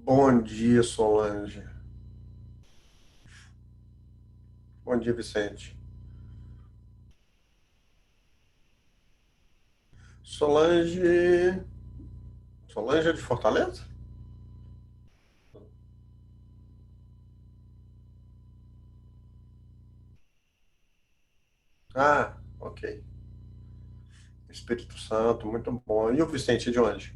Bom dia, Solange. Bom dia, Vicente. Solange. Solange é de Fortaleza? Ah, ok. Espírito Santo, muito bom. E o Vicente é de onde?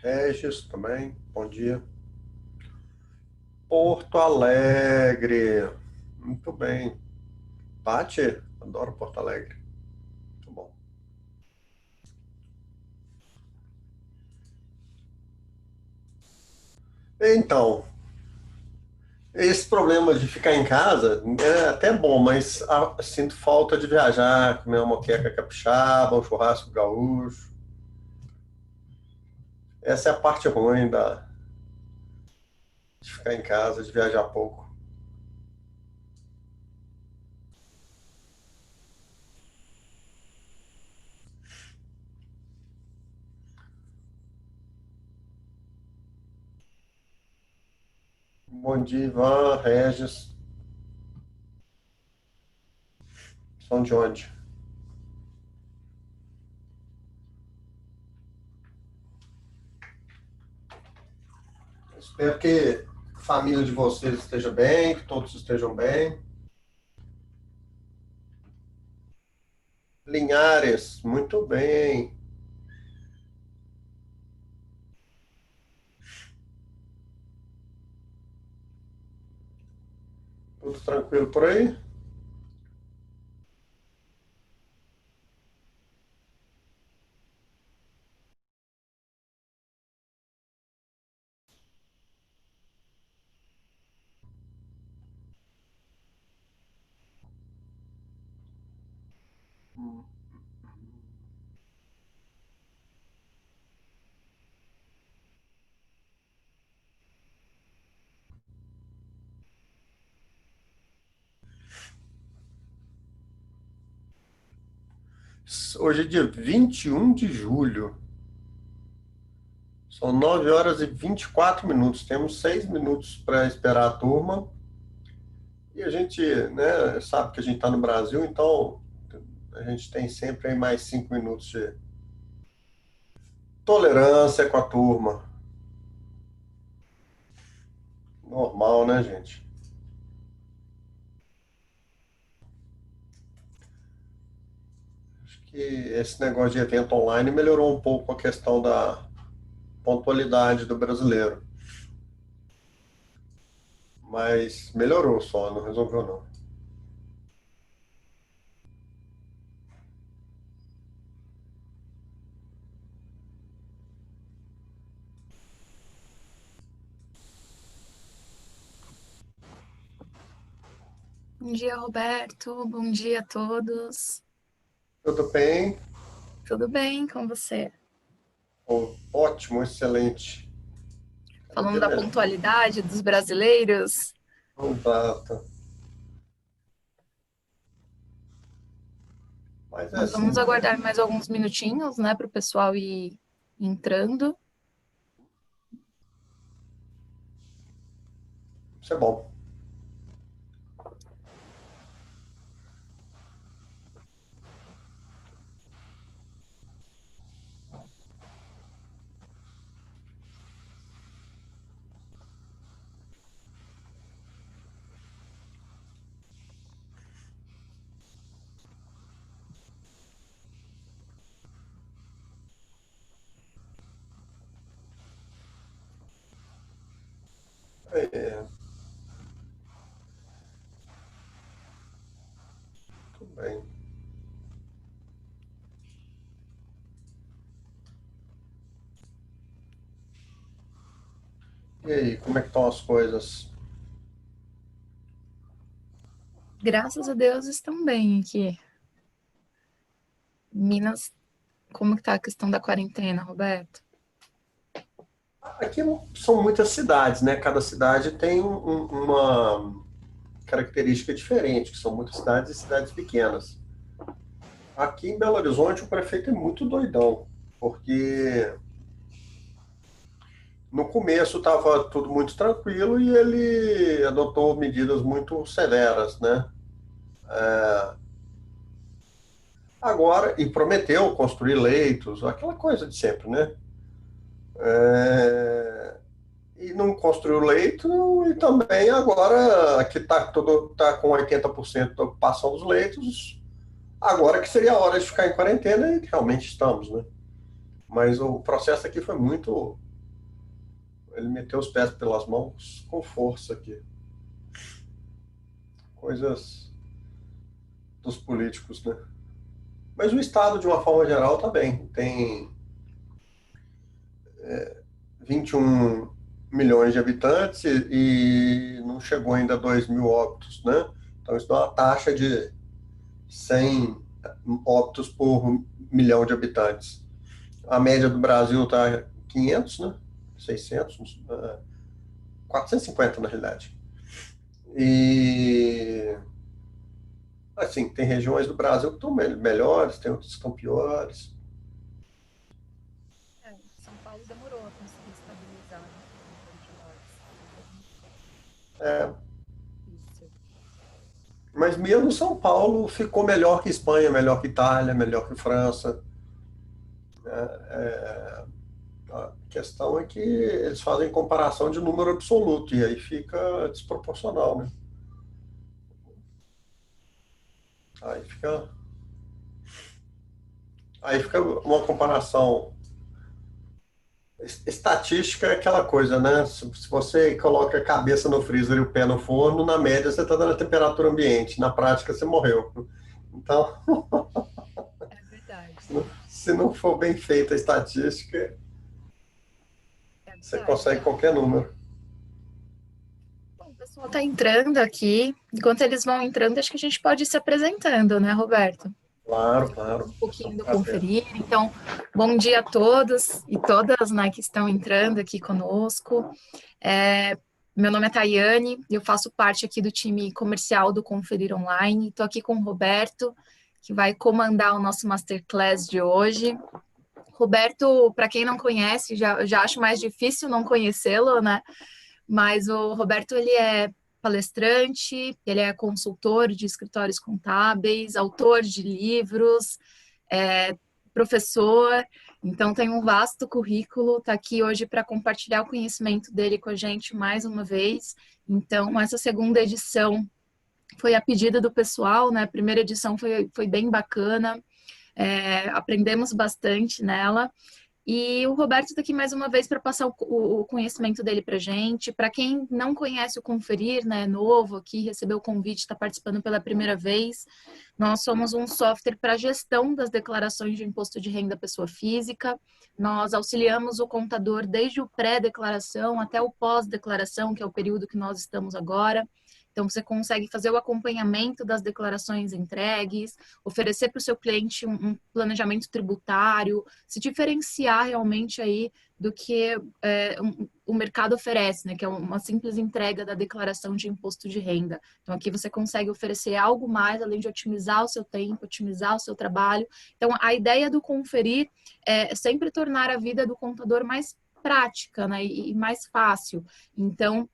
Regis também, bom dia. Porto Alegre. Muito bem. Pati, adoro Porto Alegre. Muito bom. Então, esse problema de ficar em casa é até bom, mas sinto falta de viajar, comer uma moqueca capixaba, um churrasco gaúcho. Essa é a parte ruim de ficar em casa, de viajar pouco. Bom dia, Ivan, Regis, são de onde? Espero que a família de vocês esteja bem, que todos estejam bem. Linhares, muito bem. Tudo tranquilo por aí? Hoje é dia 21 de julho. São 9 horas e 24 minutos. Temos 6 minutos para esperar a turma. E a gente, né, sabe que a gente está no Brasil, então a gente tem sempre aí mais 5 minutos de tolerância com a turma. Normal, né, gente? Acho que esse negócio de evento online melhorou um pouco a questão da pontualidade do brasileiro. Mas melhorou só, não resolveu não. Bom dia, Roberto. Bom dia a todos. Tudo bem? Tudo bem com você? Ótimo, excelente. Cada Falando dia da melhor. pontualidade dos brasileiros, Exato. Mas é nós vamos assim, aguardar mais alguns minutinhos, né, para o pessoal ir entrando. isso é bom. É, tudo bem. E aí, como é que estão as coisas? Graças a Deus estão bem aqui. Minas, como que tá a questão da quarentena, Roberto? Aqui são muitas cidades, né? Cada cidade tem uma característica diferente, que são muitas cidades e cidades pequenas. Aqui em Belo Horizonte, o prefeito é muito doidão, porque no começo estava tudo muito tranquilo e ele adotou medidas muito severas, né? Agora, e prometeu construir leitos, aquela coisa de sempre, né? É, e não construiu leito, e também agora que tá com 80% da ocupação dos leitos, agora que seria a hora de ficar em quarentena, e realmente estamos, né? Mas o processo aqui foi muito. Ele meteu os pés pelas mãos com força aqui. Coisas dos políticos, né? Mas o Estado, de uma forma geral, está bem. Tem 21 milhões de habitantes e não chegou ainda a 2 mil óbitos, né? Então isso dá uma taxa de 100 óbitos por milhão de habitantes. A média do Brasil está 500, né? 600, 450 na realidade. E assim, tem regiões do Brasil que estão melhores, tem outras que estão piores. São Paulo demorou a conseguir estabilizar, né, o número de mortes. É, Isso. mas mesmo São Paulo ficou melhor que Espanha, melhor que Itália, melhor que França. É, a questão é que eles fazem comparação de número absoluto e aí fica desproporcional, né? Aí fica, aí fica uma comparação. Estatística é aquela coisa, né? Se você coloca a cabeça no freezer e o pé no forno, na média você está dando a temperatura ambiente, na prática você morreu. Então, É verdade. se não for bem feita a estatística, É você verdade. consegue qualquer número. Bom, o pessoal está entrando aqui. Enquanto eles vão entrando, acho que a gente pode ir se apresentando, né, Roberto? Claro, Falar claro. um É um pouquinho do prazer. Conferir. Então, bom dia a todos e todas, né, que estão entrando aqui conosco. É, meu nome é Tayane, eu faço parte aqui do time comercial do Conferir Online. Estou aqui com o Roberto, que vai comandar o nosso Masterclass de hoje. Roberto, para quem não conhece, já acho mais difícil não conhecê-lo, né? Mas o Roberto, ele é palestrante, ele é consultor de escritórios contábeis, autor de livros, é, professor, então tem um vasto currículo, está aqui hoje para compartilhar o conhecimento dele com a gente mais uma vez. Então, essa segunda edição foi a pedida do pessoal, né? A primeira edição foi bem bacana, aprendemos bastante nela. E o Roberto está aqui mais uma vez para passar o conhecimento dele para a gente. Para quem não conhece o Conferir, né, novo aqui, recebeu o convite, está participando pela primeira vez. Nós somos um software para gestão das declarações de imposto de renda pessoa física. Nós auxiliamos o contador desde o pré-declaração até o pós-declaração, que é o período que nós estamos agora. Então, você consegue fazer o acompanhamento das declarações entregues, oferecer para o seu cliente um planejamento tributário, se diferenciar realmente aí do que o mercado oferece, né? Que é uma simples entrega da declaração de imposto de renda. Então, aqui você consegue oferecer algo mais, além de otimizar o seu tempo, otimizar o seu trabalho. Então, a ideia do Conferir é sempre tornar a vida do contador mais prática, né? E mais fácil. Então,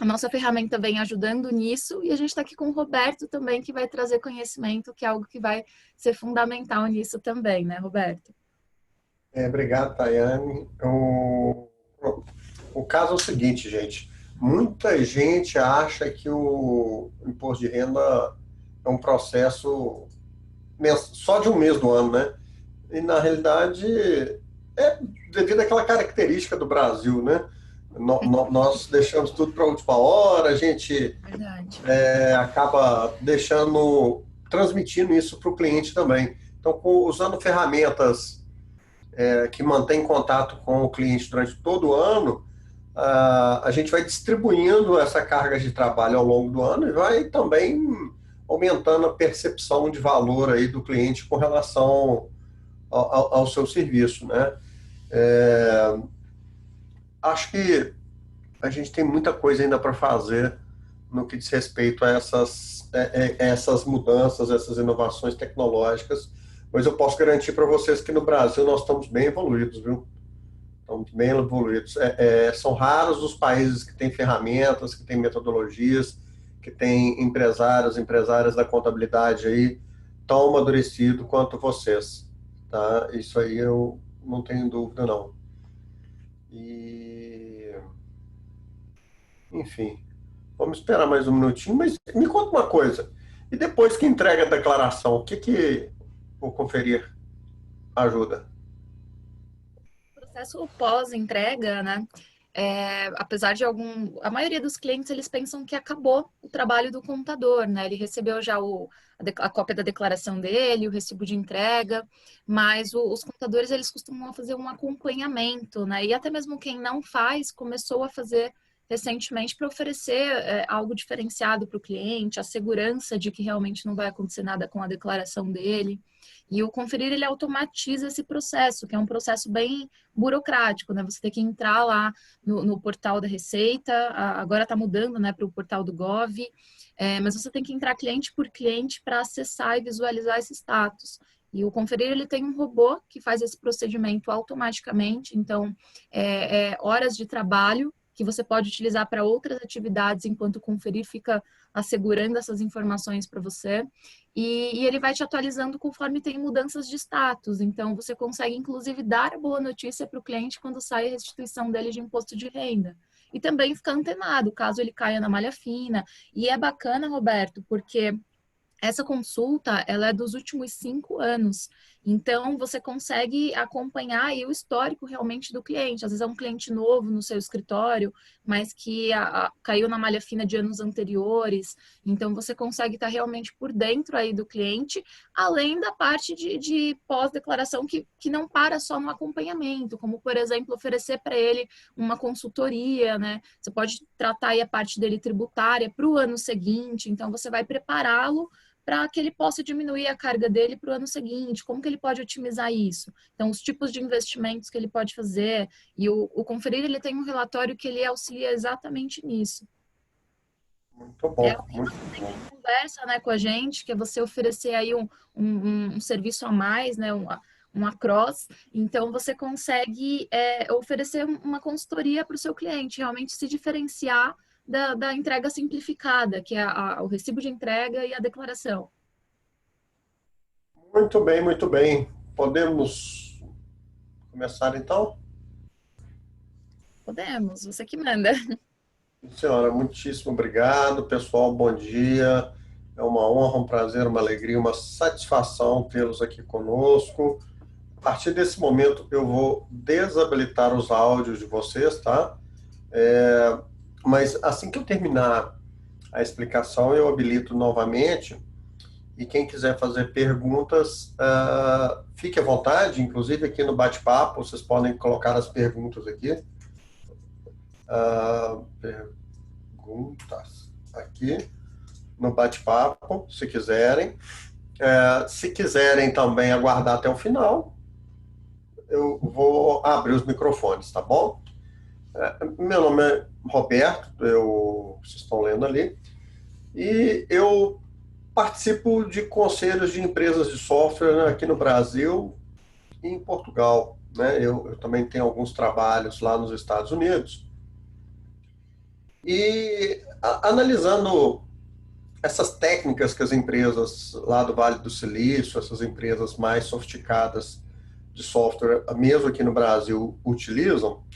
a nossa ferramenta vem ajudando nisso e a gente está aqui com o Roberto também, que vai trazer conhecimento, que é algo que vai ser fundamental nisso também, né, Roberto? Obrigado, Tayane. O caso é o seguinte, gente. Muita gente acha que o imposto de renda é um processo só de um mês do ano, né? E na realidade é devido àquela característica do Brasil, né? Nós deixamos tudo para a última hora, a gente Verdade. acaba transmitindo isso para o cliente também. Então, usando ferramentas que mantêm contato com o cliente durante todo o ano, a gente vai distribuindo essa carga de trabalho ao longo do ano e vai também aumentando a percepção de valor aí do cliente com relação ao seu serviço, né? Acho que a gente tem muita coisa ainda para fazer no que diz respeito a essas mudanças, essas inovações tecnológicas, mas eu posso garantir para vocês que no Brasil nós estamos bem evoluídos, viu? Estamos bem evoluídos. São raros os países que têm ferramentas, que têm metodologias, que têm empresários, empresárias da contabilidade aí tão amadurecido quanto vocês, tá? Isso aí eu não tenho dúvida, não. E, enfim, vamos esperar mais um minutinho, mas me conta uma coisa. E depois que entrega a declaração, o que que o conferir ajuda? Processo pós-entrega, né? Apesar de a maioria dos clientes eles pensam que acabou o trabalho do contador, né? Ele recebeu já a cópia da declaração dele, o recibo de entrega, mas os contadores eles costumam fazer um acompanhamento, né? E até mesmo quem não faz começou a fazer recentemente para oferecer algo diferenciado para o cliente, a segurança de que realmente não vai acontecer nada com a declaração dele. E o conferir ele automatiza esse processo, que é um processo bem burocrático, né? Você tem que entrar lá no portal da Receita, agora está mudando, né, para o portal do Gov, mas você tem que entrar cliente por cliente para acessar e visualizar esse status. E o Conferir, ele tem um robô que faz esse procedimento automaticamente, então, horas de trabalho que você pode utilizar para outras atividades, enquanto o Conferir fica assegurando essas informações para você. E ele vai te atualizando conforme tem mudanças de status. Então, você consegue, inclusive, dar a boa notícia para o cliente quando sai a restituição dele de imposto de renda. E também ficar antenado, caso ele caia na malha fina. E é bacana, Roberto, porque essa consulta, ela é dos últimos 5 anos. Então, você consegue acompanhar aí o histórico realmente do cliente. Às vezes é um cliente novo no seu escritório, mas que caiu na malha fina de anos anteriores. Então, você consegue estar realmente por dentro aí do cliente, além da parte de pós-declaração que não para só no acompanhamento, como, por exemplo, oferecer para ele uma consultoria, né? Você pode tratar aí a parte dele tributária para o ano seguinte. Então, você vai prepará-lo para que ele possa diminuir a carga dele para o ano seguinte, como que ele pode otimizar isso? Então, os tipos de investimentos que ele pode fazer, e o Conferir, ele tem um relatório que ele auxilia exatamente nisso. Muito É bom, além muito você tem bom. que conversa, né, com a gente, que é você oferecer aí um serviço a mais, né, uma cross, então você consegue oferecer uma consultoria para o seu cliente, realmente se diferenciar da entrega simplificada, que é o recibo de entrega e a declaração. Muito bem, muito bem. Podemos começar então? Podemos, você que manda. Senhora, muitíssimo obrigado. Pessoal, bom dia. É uma honra, um prazer, uma alegria, uma satisfação tê-los aqui conosco. A partir desse momento, eu vou desabilitar os áudios de vocês, tá? Mas assim que eu terminar a explicação, eu habilito novamente. E quem quiser fazer perguntas, fique à vontade, inclusive aqui no bate-papo, vocês podem colocar as perguntas aqui. Perguntas aqui no bate-papo, se quiserem. Se quiserem também aguardar até o final, eu vou abrir os microfones, tá bom? Meu nome é Roberto, vocês estão lendo ali, e eu participo de conselhos de empresas de software, né, aqui no Brasil e em Portugal, né? Eu também tenho alguns trabalhos lá nos Estados Unidos. E analisando essas técnicas que as empresas lá do Vale do Silício, essas empresas mais sofisticadas de software, mesmo aqui no Brasil, utilizam,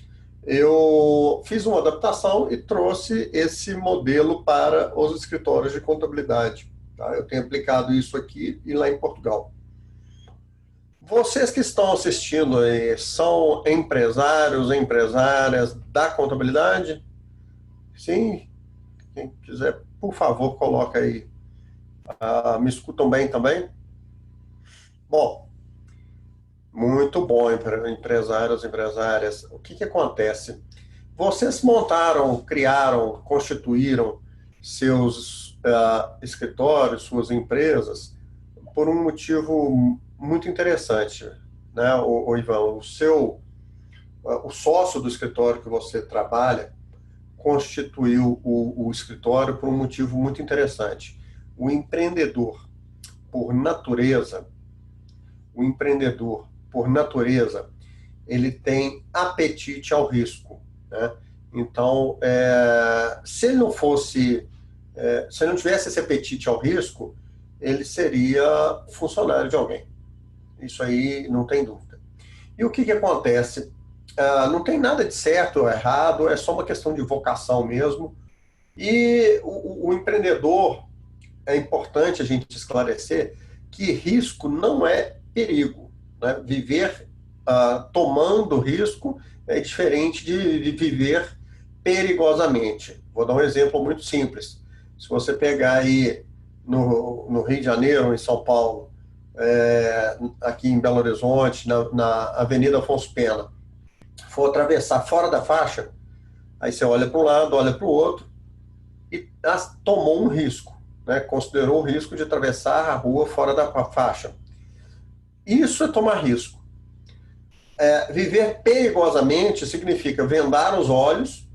eu fiz uma adaptação e trouxe esse modelo para os escritórios de contabilidade. Tá? Eu tenho aplicado isso aqui e lá em Portugal. Vocês que estão assistindo aí são empresários, empresárias da contabilidade? Sim? Quem quiser, por favor, coloca aí. Me escutam bem também? Bom, muito bom, empresários, empresárias. O que acontece? Vocês montaram, criaram, constituíram seus escritórios, suas empresas, por um motivo muito interessante, né, o Ivan? O sócio do escritório que você trabalha, constituiu o escritório por um motivo muito interessante. O empreendedor, por natureza, o empreendedor, por natureza, ele tem apetite ao risco, né? Então, se ele não fosse, se ele não tivesse esse apetite ao risco, ele seria funcionário de alguém. Isso aí não tem dúvida. E o que acontece? Não tem nada de certo ou errado, é só uma questão de vocação mesmo. E o empreendedor, é importante a gente esclarecer que risco não é perigo, né? Viver tomando risco é diferente de viver perigosamente. Vou dar um exemplo muito simples. Se você pegar aí no Rio de Janeiro, em São Paulo, aqui em Belo Horizonte, na Avenida Afonso Pena, for atravessar fora da faixa, aí você olha para um lado, olha para o outro e tomou um risco, né? Considerou o risco de atravessar a rua fora da faixa. Isso é tomar risco. Viver perigosamente significa vendar os olhos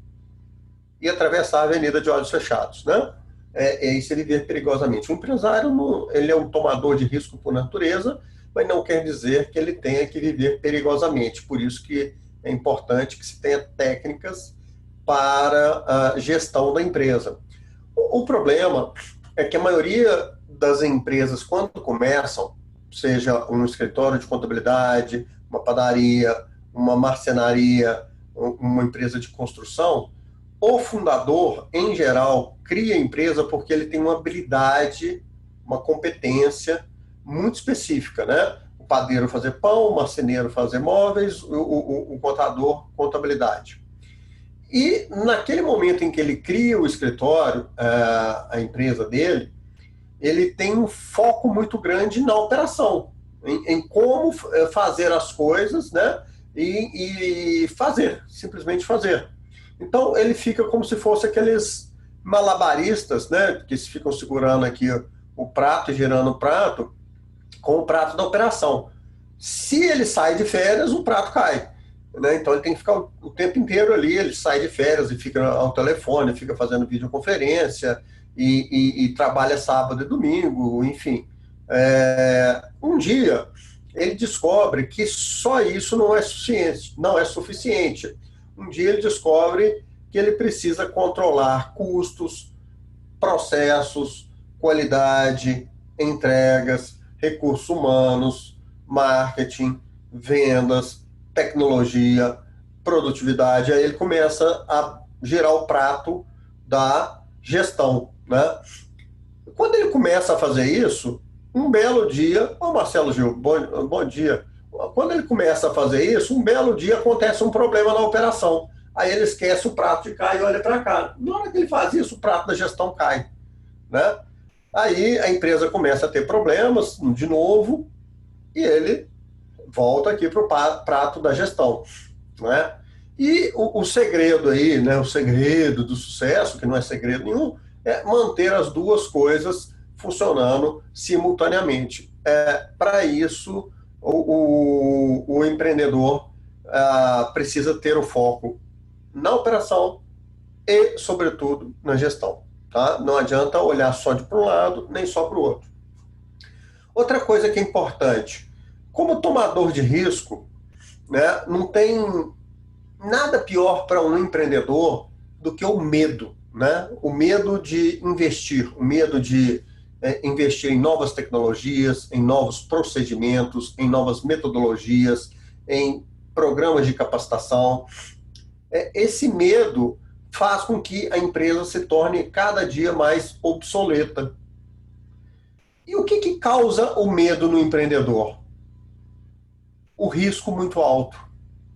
e atravessar a avenida de olhos fechados, né? Isso é viver perigosamente. O empresário, ele é um tomador de risco por natureza, mas não quer dizer que ele tenha que viver perigosamente. Por isso que é importante que se tenha técnicas para a gestão da empresa. O problema é que a maioria das empresas, quando começam, seja um escritório de contabilidade, uma padaria, uma marcenaria, uma empresa de construção, o fundador, em geral, cria a empresa porque ele tem uma habilidade, uma competência muito específica, né? O padeiro fazer pão, o marceneiro fazer móveis, o contador, contabilidade. E naquele momento em que ele cria o escritório, a empresa dele, ele tem um foco muito grande na operação, em como fazer as coisas, né? E fazer, simplesmente fazer. Então ele fica como se fosse aqueles malabaristas, né? Que ficam segurando aqui o prato e girando o prato com o prato da operação. Se ele sai de férias, o prato cai, né? Então ele tem que ficar o tempo inteiro ali, ele sai de férias e fica ao telefone, fica fazendo videoconferência e trabalha sábado e domingo, enfim. Um dia ele descobre que só isso não é suficiente. Um dia ele descobre que ele precisa controlar custos, processos, qualidade, entregas, recursos humanos, marketing, vendas, tecnologia, produtividade. Aí ele começa a girar o prato da gestão, né? Quando ele começa a fazer isso, um belo dia, Marcelo Gil, bom dia. Quando ele começa a fazer isso, um belo dia acontece um problema na operação. Aí ele esquece o prato de cá e olha para cá. Na hora que ele faz isso, o prato da gestão cai, né? Aí a empresa começa a ter problemas de novo e ele volta aqui para o prato da gestão, né? E o segredo aí, né? O segredo do sucesso, que não é segredo nenhum, é manter as duas coisas funcionando simultaneamente. Para isso, o empreendedor precisa ter o foco na operação e, sobretudo, na gestão. Tá? Não adianta olhar só para um lado, nem só para o outro. Outra coisa que é importante, como tomador de risco, né, não tem nada pior para um empreendedor do que o medo, né? O medo de investir, o medo de investir em novas tecnologias, em novos procedimentos, em novas metodologias, em programas de capacitação. Esse medo faz com que a empresa se torne cada dia mais obsoleta. E o que causa o medo no empreendedor? O risco muito alto.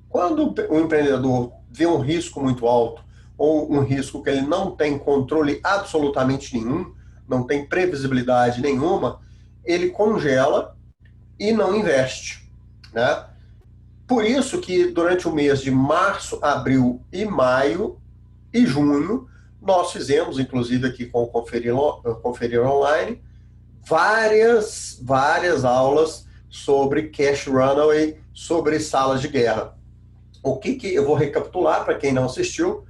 Quando o empreendedor vê um risco muito alto, ou um risco que ele não tem controle absolutamente nenhum, não tem previsibilidade nenhuma, ele congela e não investe, né? Por isso que durante o mês de março, abril e maio e junho, nós fizemos, inclusive aqui com o Conferir Online, várias aulas sobre cash runaway, sobre salas de guerra. O que eu vou recapitular para quem não assistiu?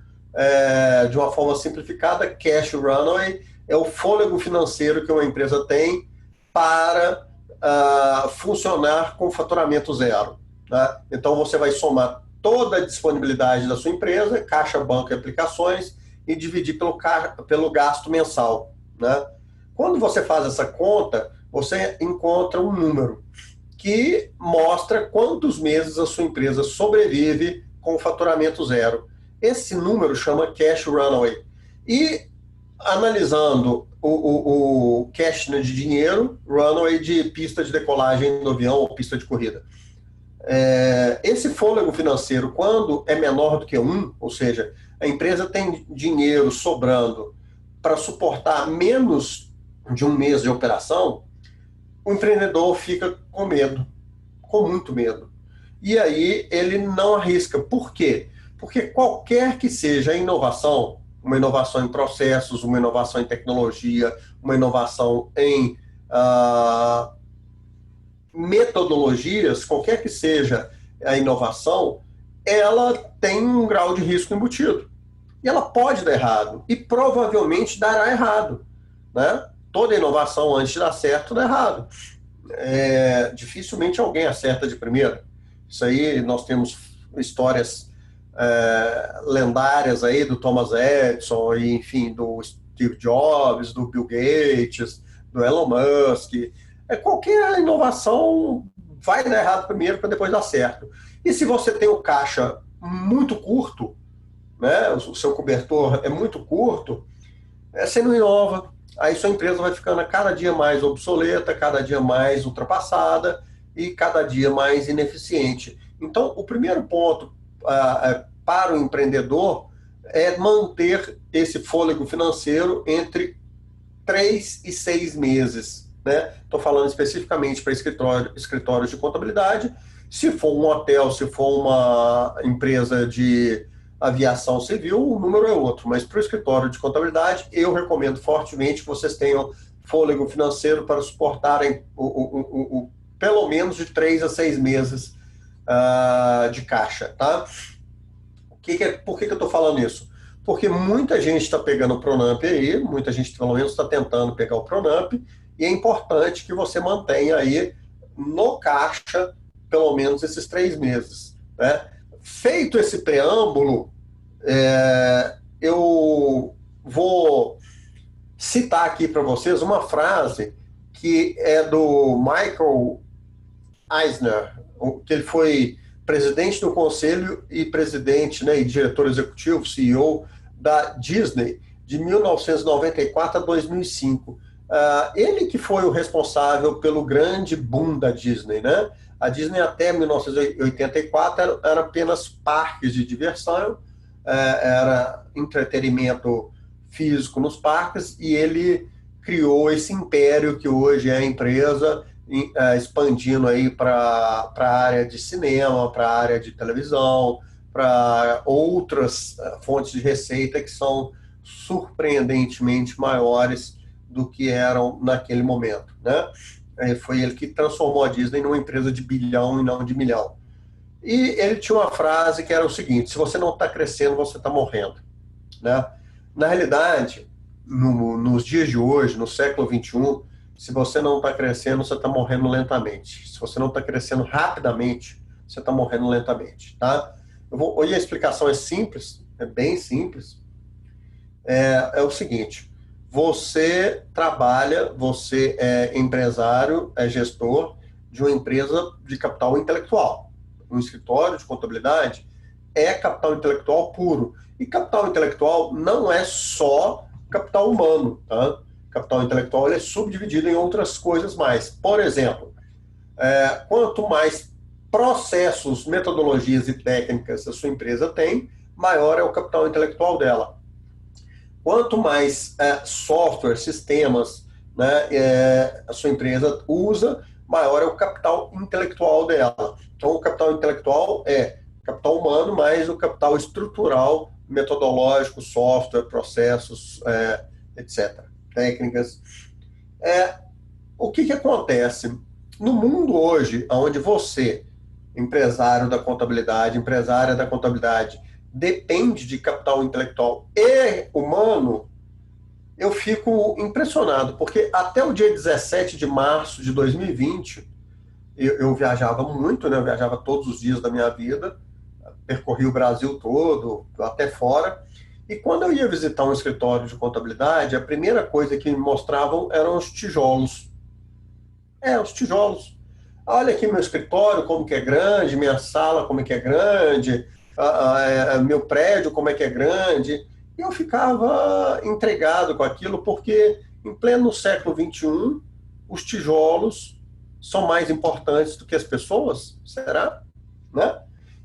de uma forma simplificada, cash runway é o fôlego financeiro que uma empresa tem para funcionar com faturamento zero. Né? Então, você vai somar toda a disponibilidade da sua empresa, caixa, banco e aplicações, e dividir pelo gasto mensal. Né? Quando você faz essa conta, você encontra um número que mostra quantos meses a sua empresa sobrevive com faturamento zero. Esse número chama cash runway. E analisando o cash de dinheiro, runway de pista de decolagem do avião ou pista de corrida. Esse fôlego financeiro, quando é menor do que 1, ou seja, a empresa tem dinheiro sobrando para suportar menos de um mês de operação, o empreendedor fica com medo, com muito medo. E aí ele não arrisca. Por quê? Porque qualquer que seja a inovação, uma inovação em processos, uma inovação em tecnologia, uma inovação em metodologias, qualquer que seja a inovação, ela tem um grau de risco embutido. E ela pode dar errado. E provavelmente dará errado. Né? Toda inovação, antes de dar certo, dá errado. Dificilmente alguém acerta de primeira. Isso aí, nós temos histórias lendárias aí do Thomas Edison, e, enfim, do Steve Jobs, do Bill Gates, do Elon Musk. Qualquer inovação vai dar errado primeiro para depois dar certo. E se você tem o caixa muito curto, né, o seu cobertor é muito curto, você não inova. Aí sua empresa vai ficando cada dia mais obsoleta, cada dia mais ultrapassada e cada dia mais ineficiente. Então, o primeiro ponto para o empreendedor é manter esse fôlego financeiro entre 3 e 6 meses. Estou falando especificamente para escritórios de contabilidade. Se for um hotel, se for uma empresa de aviação civil, o número é outro. Mas para o escritório de contabilidade, eu recomendo fortemente que vocês tenham fôlego financeiro para suportarem pelo menos de 3 a 6 meses de caixa. Tá? Por que eu estou falando isso? Porque muita gente está pegando o Pronamp aí, muita gente pelo menos está tentando pegar o Pronamp, e é importante que você mantenha aí no caixa pelo menos esses 3 meses. Né? Feito esse preâmbulo, eu vou citar aqui para vocês uma frase que é do Michael Eisner, que ele foi presidente do conselho e presidente, né, e diretor executivo, CEO da Disney, de 1994 a 2005. Ele que foi o responsável pelo grande boom da Disney, né? A Disney até 1984 era apenas parques de diversão, era entretenimento físico nos parques, e ele criou esse império que hoje é a empresa, expandindo aí para a área de cinema, para a área de televisão, para outras fontes de receita que são surpreendentemente maiores do que eram naquele momento, né? Foi ele que transformou a Disney numa empresa de bilhão e não de milhão. E ele tinha uma frase que era o seguinte: se você não está crescendo, você está morrendo. Né? Na realidade, nos dias de hoje, no século XXI, se você não está crescendo, você está morrendo lentamente. Se você não está crescendo rapidamente, você está morrendo lentamente. Tá? Hoje a explicação é simples, é bem simples. É o seguinte: você trabalha, você é empresário, é gestor de uma empresa de capital intelectual. Um escritório de contabilidade é capital intelectual puro. E capital intelectual não é só capital humano. Tá? Capital intelectual ele é subdividido em outras coisas mais. Por exemplo, quanto mais processos, metodologias e técnicas a sua empresa tem, maior é o capital intelectual dela. Quanto mais software, sistemas, né, a sua empresa usa, maior é o capital intelectual dela. Então, o capital intelectual é capital humano, mais o capital estrutural, metodológico, software, processos, etc. Técnicas. O que acontece? No mundo hoje, onde você, empresária da contabilidade, depende de capital intelectual e humano, eu fico impressionado, porque até o dia 17 de março de 2020, eu viajava muito, né? Eu viajava todos os dias da minha vida, percorri o Brasil todo, até fora, e quando eu ia visitar um escritório de contabilidade, a primeira coisa que me mostravam eram os tijolos. Os tijolos. Olha aqui meu escritório, como que é grande, minha sala, como é que é grande, meu prédio, como é que é grande. E eu ficava entregado com aquilo, porque em pleno século XXI, os tijolos são mais importantes do que as pessoas? Será? Né?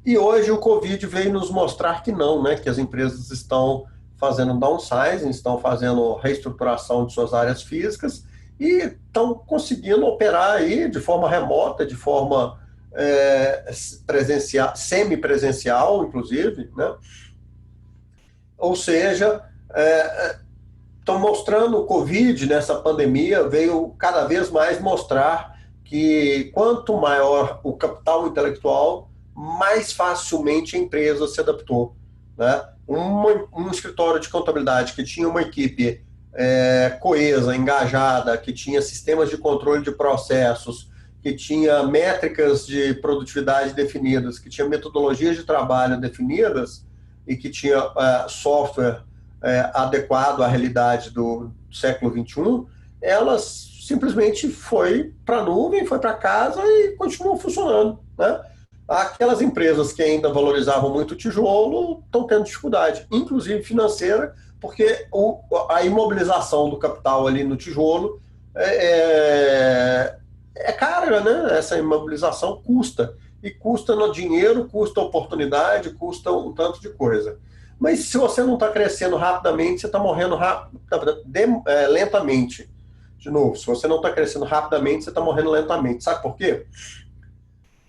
E hoje o Covid veio nos mostrar que não, né? Que as empresas estão fazendo downsizing, estão fazendo reestruturação de suas áreas físicas e estão conseguindo operar aí de forma remota, de forma presencial, semi-presencial, inclusive, né? Ou seja, estão mostrando o Covid nessa pandemia, veio cada vez mais mostrar que quanto maior o capital intelectual, mais facilmente a empresa se adaptou. Né? Um escritório de contabilidade que tinha uma equipe coesa, engajada, que tinha sistemas de controle de processos, que tinha métricas de produtividade definidas, que tinha metodologias de trabalho definidas e que tinha software adequado à realidade do século XXI, elas simplesmente foi para a nuvem, foi para casa e continuou funcionando. Né? Aquelas empresas que ainda valorizavam muito o tijolo estão tendo dificuldade, inclusive financeira, porque a imobilização do capital ali no tijolo é cara, né? Essa imobilização custa. E custa no dinheiro, custa oportunidade, custa um tanto de coisa. Mas se você não está crescendo rapidamente, você está morrendo lentamente. De novo, se você não está crescendo rapidamente, você está morrendo lentamente. Sabe por quê?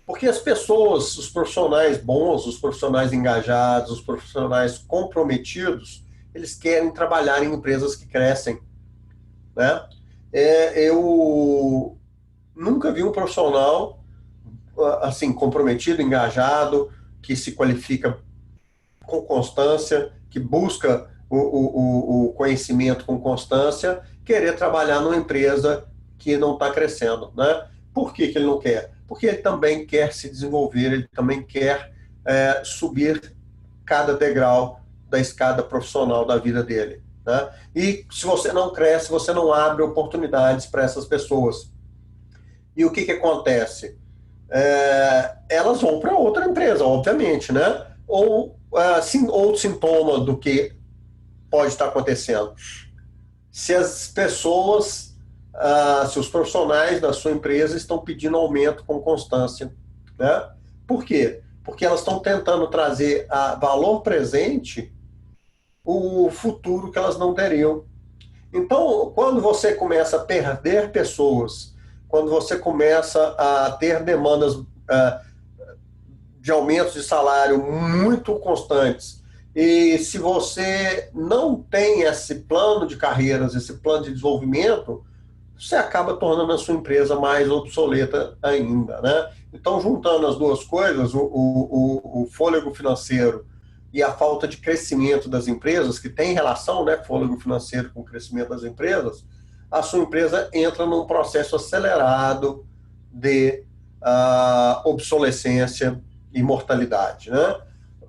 Porque as pessoas, os profissionais bons, os profissionais engajados, os profissionais comprometidos, eles querem trabalhar em empresas que crescem. Né? Eu nunca vi um profissional assim comprometido, engajado, que se qualifica com constância, que busca o conhecimento com constância, querer trabalhar numa empresa que não está crescendo. Né? Por que ele não quer? Porque ele também quer se desenvolver, ele também quer subir cada degrau da escada profissional da vida dele. Né? E se você não cresce, você não abre oportunidades para essas pessoas. E o que acontece? Elas vão para outra empresa, obviamente, né? Ou outro sintoma do que pode estar acontecendo. Se as pessoas, se os profissionais da sua empresa estão pedindo aumento com constância. Né? Por quê? Porque elas estão tentando trazer a valor presente o futuro que elas não teriam. Então, quando você começa a perder pessoas, quando você começa a ter demandas de aumentos de salário muito constantes, e se você não tem esse plano de carreiras, esse plano de desenvolvimento, você acaba tornando a sua empresa mais obsoleta ainda. Né? Então, juntando as duas coisas, o fôlego financeiro e a falta de crescimento das empresas, que tem relação, né, fôlego financeiro com o crescimento das empresas, a sua empresa entra num processo acelerado de obsolescência e mortalidade. Né?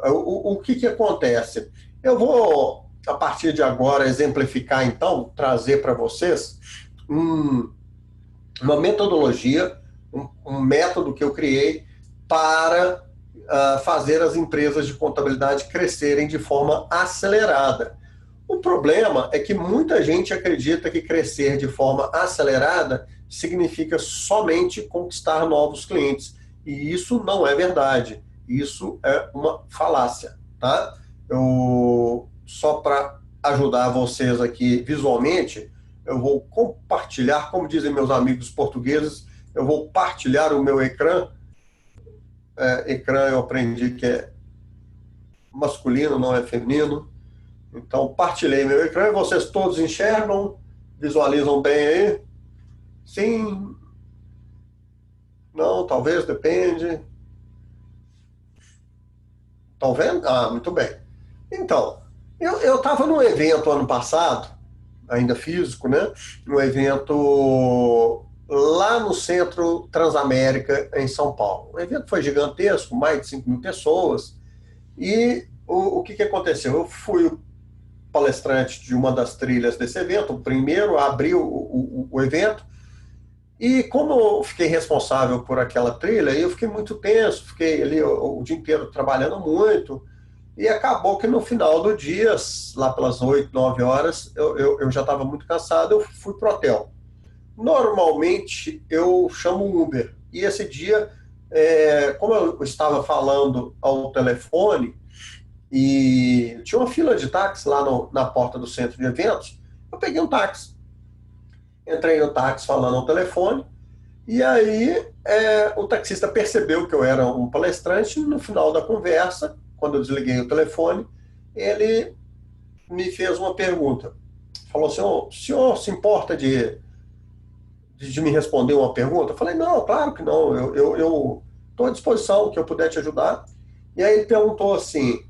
O que acontece? Eu vou, a partir de agora, exemplificar, então, trazer para vocês uma metodologia, um método que eu criei para fazer as empresas de contabilidade crescerem de forma acelerada. O problema é que muita gente acredita que crescer de forma acelerada significa somente conquistar novos clientes. E isso não é verdade. Isso é uma falácia. Tá? Só para ajudar vocês aqui visualmente, eu vou compartilhar, como dizem meus amigos portugueses, eu vou partilhar o meu ecrã. Ecrã eu aprendi que é masculino, não é feminino. Então, partilhei meu ecrã e vocês todos enxergam, visualizam bem aí? Sim? Não? Talvez, depende. Estão vendo? Ah, muito bem. Então, eu estava num evento ano passado, ainda físico, né? Um evento lá no Centro Transamérica, em São Paulo. O evento foi gigantesco, mais de 5 mil pessoas. E o que aconteceu? Eu fui o palestrante de uma das trilhas desse evento, o primeiro a abrir o evento. E como eu fiquei responsável por aquela trilha, eu fiquei muito tenso, fiquei ali o dia inteiro trabalhando muito. E acabou que no final do dia, lá pelas 8, 9 horas, eu já estava muito cansado, eu fui pro hotel. Normalmente eu chamo um Uber. E esse dia, como eu estava falando ao telefone e tinha uma fila de táxi lá na porta do centro de eventos, eu peguei um táxi. Entrei no táxi falando ao telefone e aí o taxista percebeu que eu era um palestrante. No final da conversa, quando eu desliguei o telefone, ele me fez uma pergunta. Falou assim: "O senhor se importa de me responder uma pergunta?" Eu falei: "Não, claro que não, eu estou à disposição, que eu puder te ajudar." E aí ele perguntou assim: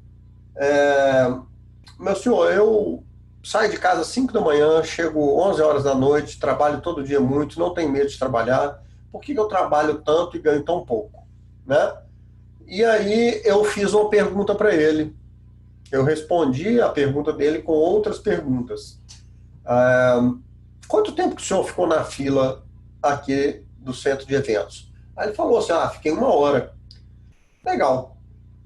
"Meu senhor, eu saio de casa às 5 da manhã, chego 11 horas da noite, trabalho todo dia muito, não tenho medo de trabalhar. Por que eu trabalho tanto e ganho tão pouco?" Né? E aí eu fiz uma pergunta para ele. Eu respondi a pergunta dele com outras perguntas. Quanto tempo que o senhor ficou na fila aqui do centro de eventos? Aí ele falou assim: fiquei 1 hora. Legal,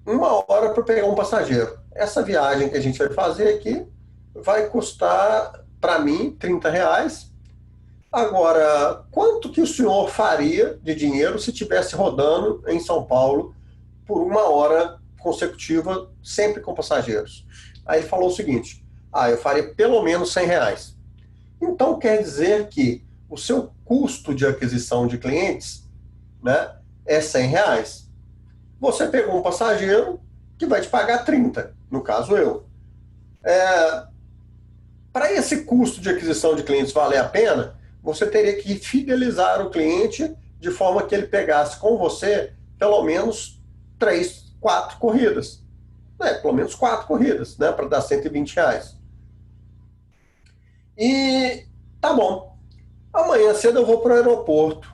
1 hora para pegar um passageiro. Essa viagem que a gente vai fazer aqui vai custar, para mim, R$ 30. Agora, quanto que o senhor faria de dinheiro se estivesse rodando em São Paulo por 1 hora consecutiva, sempre com passageiros? Aí ele falou o seguinte: eu faria pelo menos R$ 100. Então quer dizer que o seu custo de aquisição de clientes, né, é R$ 100. Você pegou um passageiro que vai te pagar 30, no caso eu. Para esse custo de aquisição de clientes valer a pena, você teria que fidelizar o cliente de forma que ele pegasse com você pelo menos 3, 4 corridas. Pelo menos 4 corridas, né, para dar R$ 120. E tá bom. Amanhã cedo eu vou para o aeroporto.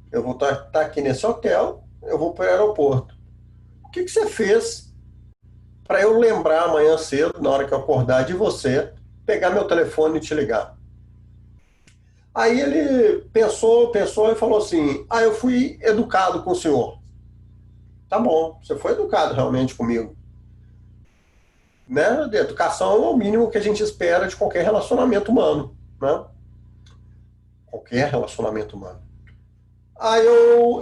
Eu vou estar aqui nesse hotel, eu vou para o aeroporto. O que você fez para eu lembrar amanhã cedo, na hora que eu acordar, de você, pegar meu telefone e te ligar? Aí ele pensou e falou assim: eu fui educado com o senhor. Tá bom, você foi educado realmente comigo. Né? Educação é o mínimo que a gente espera de qualquer relacionamento humano. Né? Qualquer relacionamento humano. Aí eu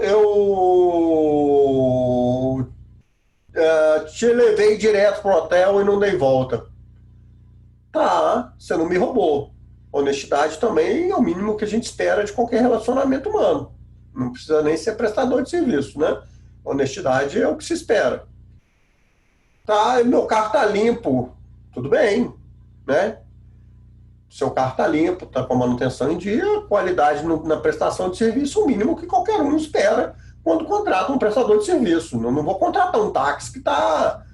te levei direto pro hotel e não dei volta. Tá, você não me roubou. Honestidade também é o mínimo que a gente espera de qualquer relacionamento humano. Não precisa nem ser prestador de serviço, né? Honestidade é o que se espera. Tá, meu carro tá limpo. Tudo bem, né? Seu carro está limpo, está com a manutenção em dia, qualidade na prestação de serviço, o mínimo que qualquer um espera quando contrata um prestador de serviço. Não vou contratar um táxi que está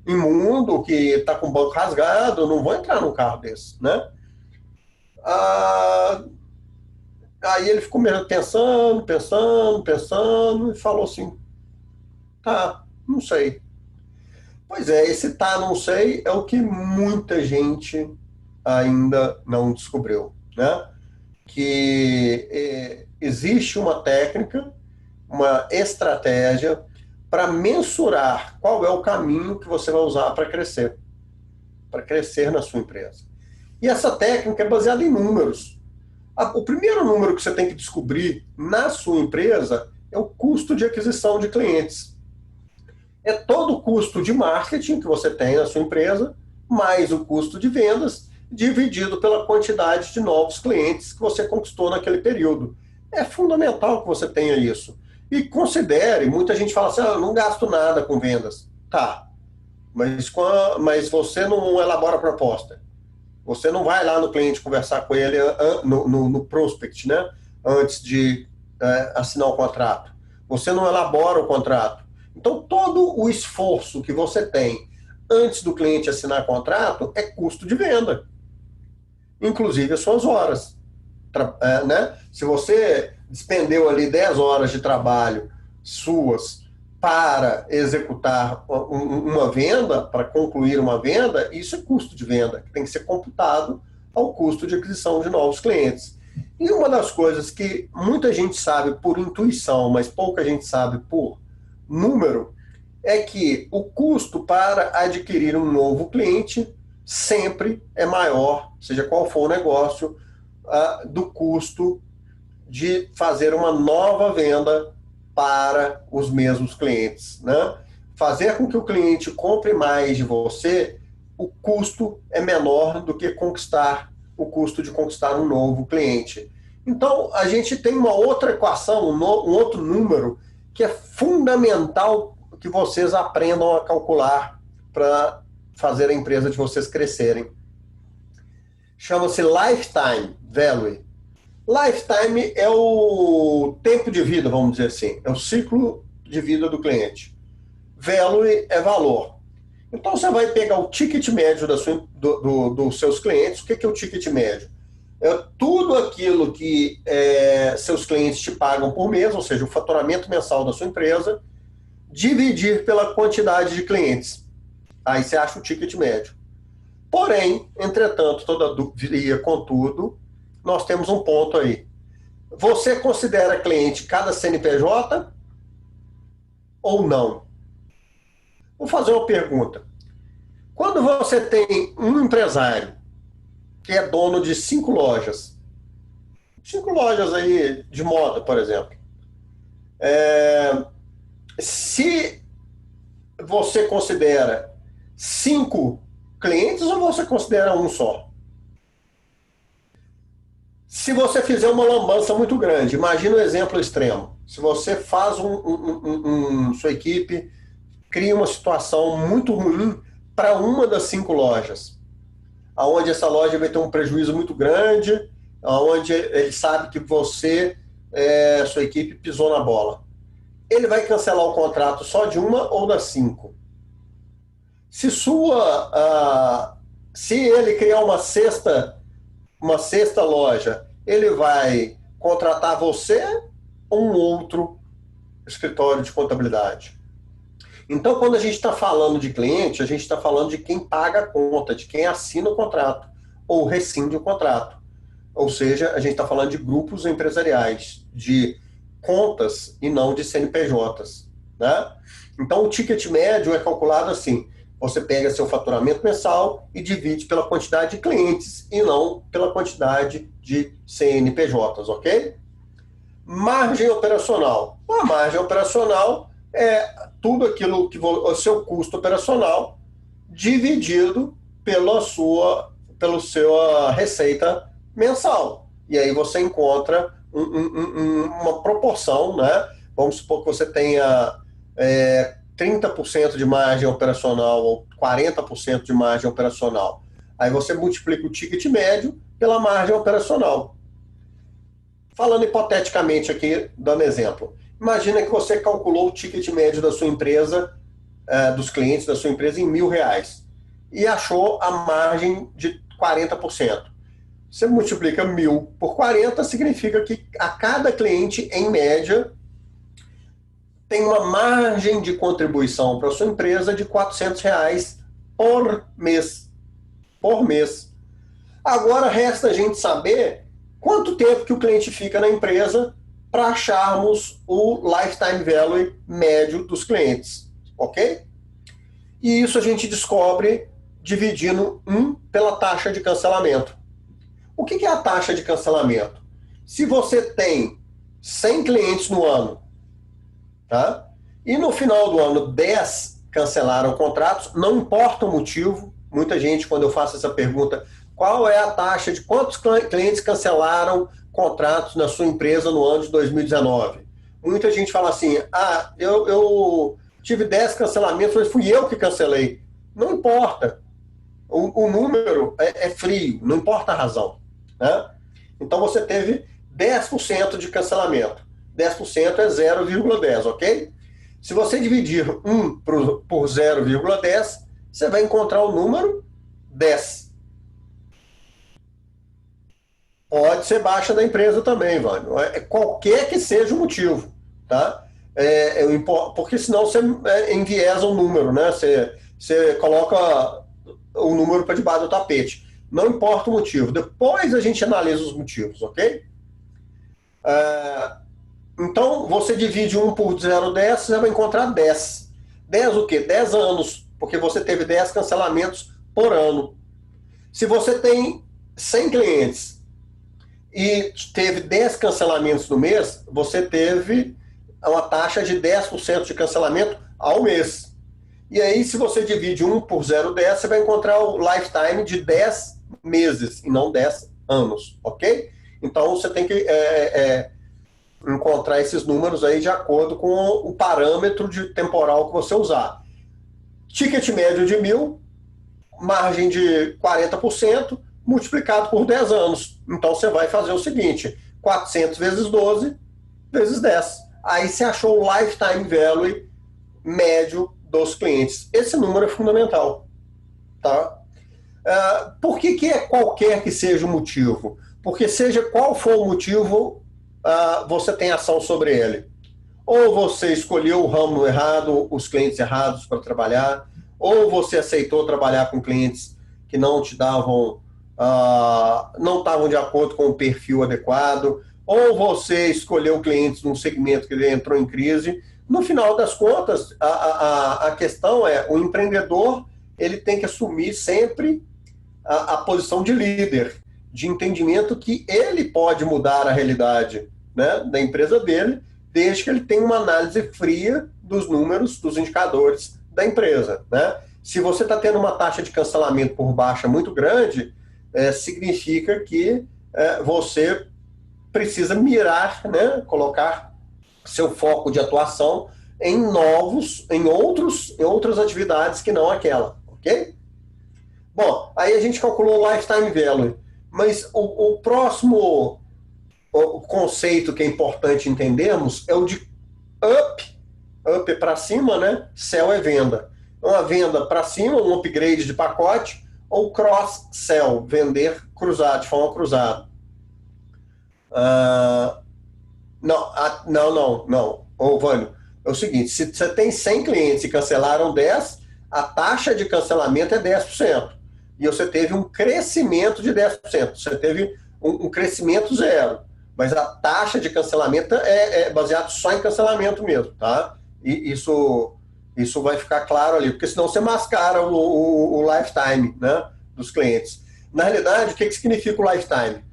imundo, que está com o banco rasgado, não vou entrar num carro desse, né? Ah, aí ele ficou mesmo pensando, e falou assim: tá, não sei. Pois é, esse tá, não sei, é o que muita gente ainda não descobriu, né? Que existe uma técnica, uma estratégia para mensurar qual é o caminho que você vai usar para crescer na sua empresa. E essa técnica é baseada em números. O primeiro número que você tem que descobrir na sua empresa é o custo de aquisição de clientes. É todo o custo de marketing que você tem na sua empresa, mais o custo de vendas, dividido pela quantidade de novos clientes que você conquistou naquele período. É fundamental que você tenha isso. E considere, muita gente fala assim: eu não gasto nada com vendas. Tá, mas você não elabora proposta. Você não vai lá no cliente conversar com ele no prospect, né? Antes de assinar o contrato. Você não elabora o contrato. Então, todo o esforço que você tem antes do cliente assinar contrato é custo de venda, inclusive as suas horas. Né? Se você despendeu ali 10 horas de trabalho suas para executar uma venda, para concluir uma venda, isso é custo de venda, que tem que ser computado ao custo de aquisição de novos clientes. E uma das coisas que muita gente sabe por intuição, mas pouca gente sabe por número, é que o custo para adquirir um novo cliente sempre é maior, seja qual for o negócio, do custo de fazer uma nova venda para os mesmos clientes, né? Fazer com que o cliente compre mais de você, o custo é menor do que o custo de conquistar um novo cliente. Então, a gente tem uma outra equação, um outro número, que é fundamental que vocês aprendam a calcular para fazer a empresa de vocês crescerem. Chama-se Lifetime Value. Lifetime é o tempo de vida, vamos dizer assim, é o ciclo de vida do cliente. Value é valor. Então você vai pegar o ticket médio dos seus clientes. O que é o ticket médio? É tudo aquilo que seus clientes te pagam por mês, ou seja, o faturamento mensal da sua empresa, dividir pela quantidade de clientes. Aí você acha o ticket médio. Porém, entretanto, todavia, contudo, nós temos um ponto aí. Você considera cliente cada CNPJ ou não? Vou fazer uma pergunta. Quando você tem um empresário que é dono de 5 lojas aí de moda, por exemplo, se você considera 5 clientes ou você considera um só? Se você fizer uma lambança muito grande, imagina um exemplo extremo. Se você faz sua equipe cria uma situação muito ruim para uma das 5 lojas, aonde essa loja vai ter um prejuízo muito grande, aonde ele sabe que você, sua equipe, pisou na bola. Ele vai cancelar o contrato só de uma ou das 5? Se ele criar uma sexta loja, ele vai contratar você ou um outro escritório de contabilidade? Então, quando a gente está falando de cliente, a gente está falando de quem paga a conta, de quem assina o contrato ou rescinde o contrato. Ou seja, a gente está falando de grupos empresariais, de contas e não de CNPJs. Né? Então, o ticket médio é calculado assim. Você pega seu faturamento mensal e divide pela quantidade de clientes e não pela quantidade de CNPJs, ok? Margem operacional. A margem operacional é tudo aquilo que o seu custo operacional dividido pela sua receita mensal. E aí você encontra uma proporção, né? Vamos supor que você tenha 30% de margem operacional ou 40% de margem operacional. Aí você multiplica o ticket médio pela margem operacional. Falando hipoteticamente aqui, dando exemplo. Imagina que você calculou o ticket médio da sua empresa, dos clientes da sua empresa em R$1.000 e achou a margem de 40%. Você multiplica 1.000 por 40, significa que a cada cliente, em média, tem uma margem de contribuição para a sua empresa de R$400 por mês. Por mês. Agora resta a gente saber quanto tempo que o cliente fica na empresa para acharmos o lifetime value médio dos clientes, ok? E isso a gente descobre dividindo pela taxa de cancelamento. O que é a taxa de cancelamento? Se você tem 100 clientes no ano, tá? E no final do ano 10 cancelaram contratos, não importa o motivo, muita gente, quando eu faço essa pergunta, qual é a taxa de quantos clientes cancelaram contratos na sua empresa no ano de 2019? Muita gente fala assim, eu tive 10 cancelamentos, mas fui eu que cancelei. Não importa. O número é frio, não importa a razão. Né? Então você teve 10% de cancelamento. 10% é 0,10, ok? Se você dividir 1 por 0,10, você vai encontrar o número 10. Pode ser baixa da empresa também, Vânio. Qualquer que seja o motivo, tá? Porque senão você enviesa o número, né? Você coloca o número para debaixo do tapete. Não importa o motivo. Depois a gente analisa os motivos, ok? Então, você divide 1 por 0,10, você vai encontrar 10. 10 o quê? 10 anos, porque você teve 10 cancelamentos por ano. Se você tem 100 clientes e teve 10 cancelamentos no mês, você teve uma taxa de 10% de cancelamento ao mês. E aí, se você divide 1 por 0,10, você vai encontrar o lifetime de 10 meses e não 10 anos, ok? Então, você tem que encontrar esses números aí de acordo com o parâmetro de temporal que você usar. Ticket médio de 1.000, margem de 40%, multiplicado por 10 anos. Então, você vai fazer o seguinte, 400 vezes 12, vezes 10. Aí você achou o lifetime value médio dos clientes. Esse número é fundamental. Tá? Por que é qualquer que seja o motivo? Porque seja qual for o motivo, você tem ação sobre ele. Ou você escolheu o ramo errado, os clientes errados para trabalhar, ou você aceitou trabalhar com clientes que não te davam, não estavam de acordo com o perfil adequado, ou você escolheu clientes num segmento que entrou em crise. No final das contas, a questão é, o empreendedor ele tem que assumir sempre a posição de líder, de entendimento que ele pode mudar a realidade, né, da empresa dele, desde que ele tenha uma análise fria dos números, dos indicadores da empresa. Né? Se você está tendo uma taxa de cancelamento por baixa muito grande, significa que você precisa mirar, né, colocar seu foco de atuação em outras atividades que não aquela, ok? Bom, aí a gente calculou o lifetime value, mas o próximo conceito que é importante entendermos é o de up é para cima, né? Sell é venda. Uma venda para cima, um upgrade de pacote, ou cross-sell, vender cruzado, de forma cruzada. Não. Ô, Vânio, é o seguinte, se você tem 100 clientes e cancelaram 10, a taxa de cancelamento é 10%. E você teve um crescimento de 10%. Você teve um crescimento zero. Mas a taxa de cancelamento é baseado só em cancelamento mesmo, tá? E isso vai ficar claro ali, porque senão você mascara o lifetime, né, dos clientes. Na realidade, o que significa o lifetime?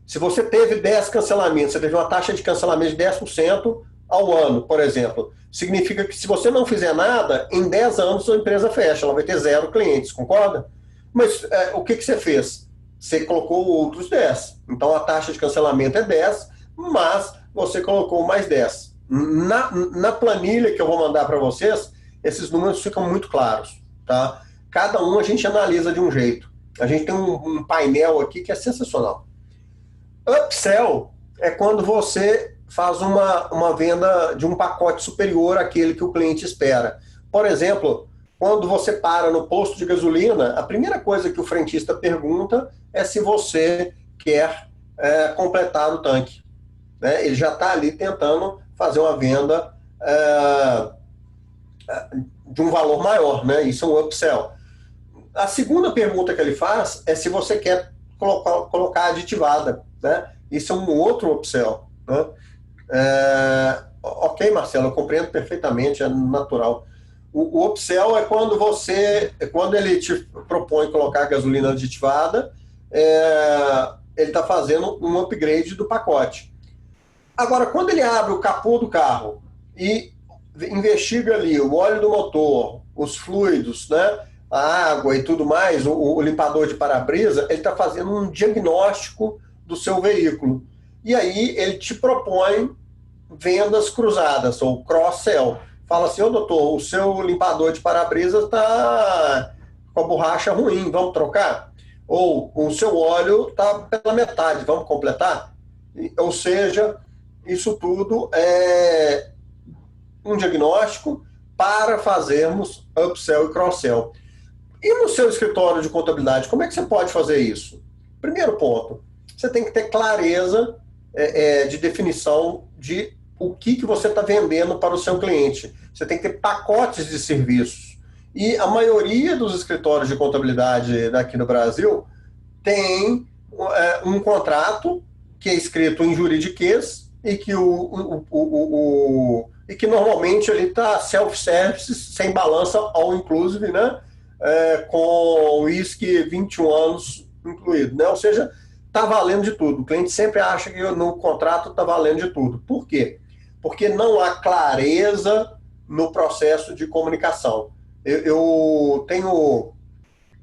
Se você teve 10 cancelamentos, você teve uma taxa de cancelamento de 10% ao ano, por exemplo, significa que se você não fizer nada, em 10 anos a empresa fecha, ela vai ter 0 clientes, concorda? Mas o que você fez? Você colocou outros 10. Então a taxa de cancelamento é 10, mas você colocou mais 10. Na planilha que eu vou mandar para vocês, esses números ficam muito claros. Tá? Cada um a gente analisa de um jeito. A gente tem um painel aqui que é sensacional. Upsell é quando você faz uma venda de um pacote superior àquele que o cliente espera. Por exemplo, quando você para no posto de gasolina, a primeira coisa que o frentista pergunta é se você quer completar o tanque. Né? Ele já está ali tentando fazer uma venda de um valor maior, né? Isso é um upsell. A segunda pergunta que ele faz é se você quer colocar aditivada. Né? Isso é um outro upsell. Né? Ok, Marcelo, eu compreendo perfeitamente, é natural. O upsell é quando ele te propõe colocar gasolina aditivada, ele está fazendo um upgrade do pacote. Agora, quando ele abre o capô do carro e investiga ali o óleo do motor, os fluidos, né, a água e tudo mais, o limpador de para-brisa, ele está fazendo um diagnóstico do seu veículo. E aí ele te propõe vendas cruzadas, ou cross-sell. Fala assim, doutor, o seu limpador de para-brisa está com a borracha ruim, vamos trocar? Ou o seu óleo está pela metade, vamos completar? Ou seja, isso tudo um diagnóstico para fazermos upsell e cross-sell. E no seu escritório de contabilidade, como é que você pode fazer isso? Primeiro ponto, você tem que ter clareza de definição de o que você está vendendo para o seu cliente. Você tem que ter pacotes de serviços. E a maioria dos escritórios de contabilidade aqui no Brasil tem um contrato que é escrito em juridiquês e que, e que normalmente ele está self-service, sem balança, all inclusive, né? Com uísque 21 anos incluído, né? Ou seja, está valendo de tudo. O cliente sempre acha que no contrato está valendo de tudo. Por quê? Porque não há clareza no processo de comunicação. Eu tenho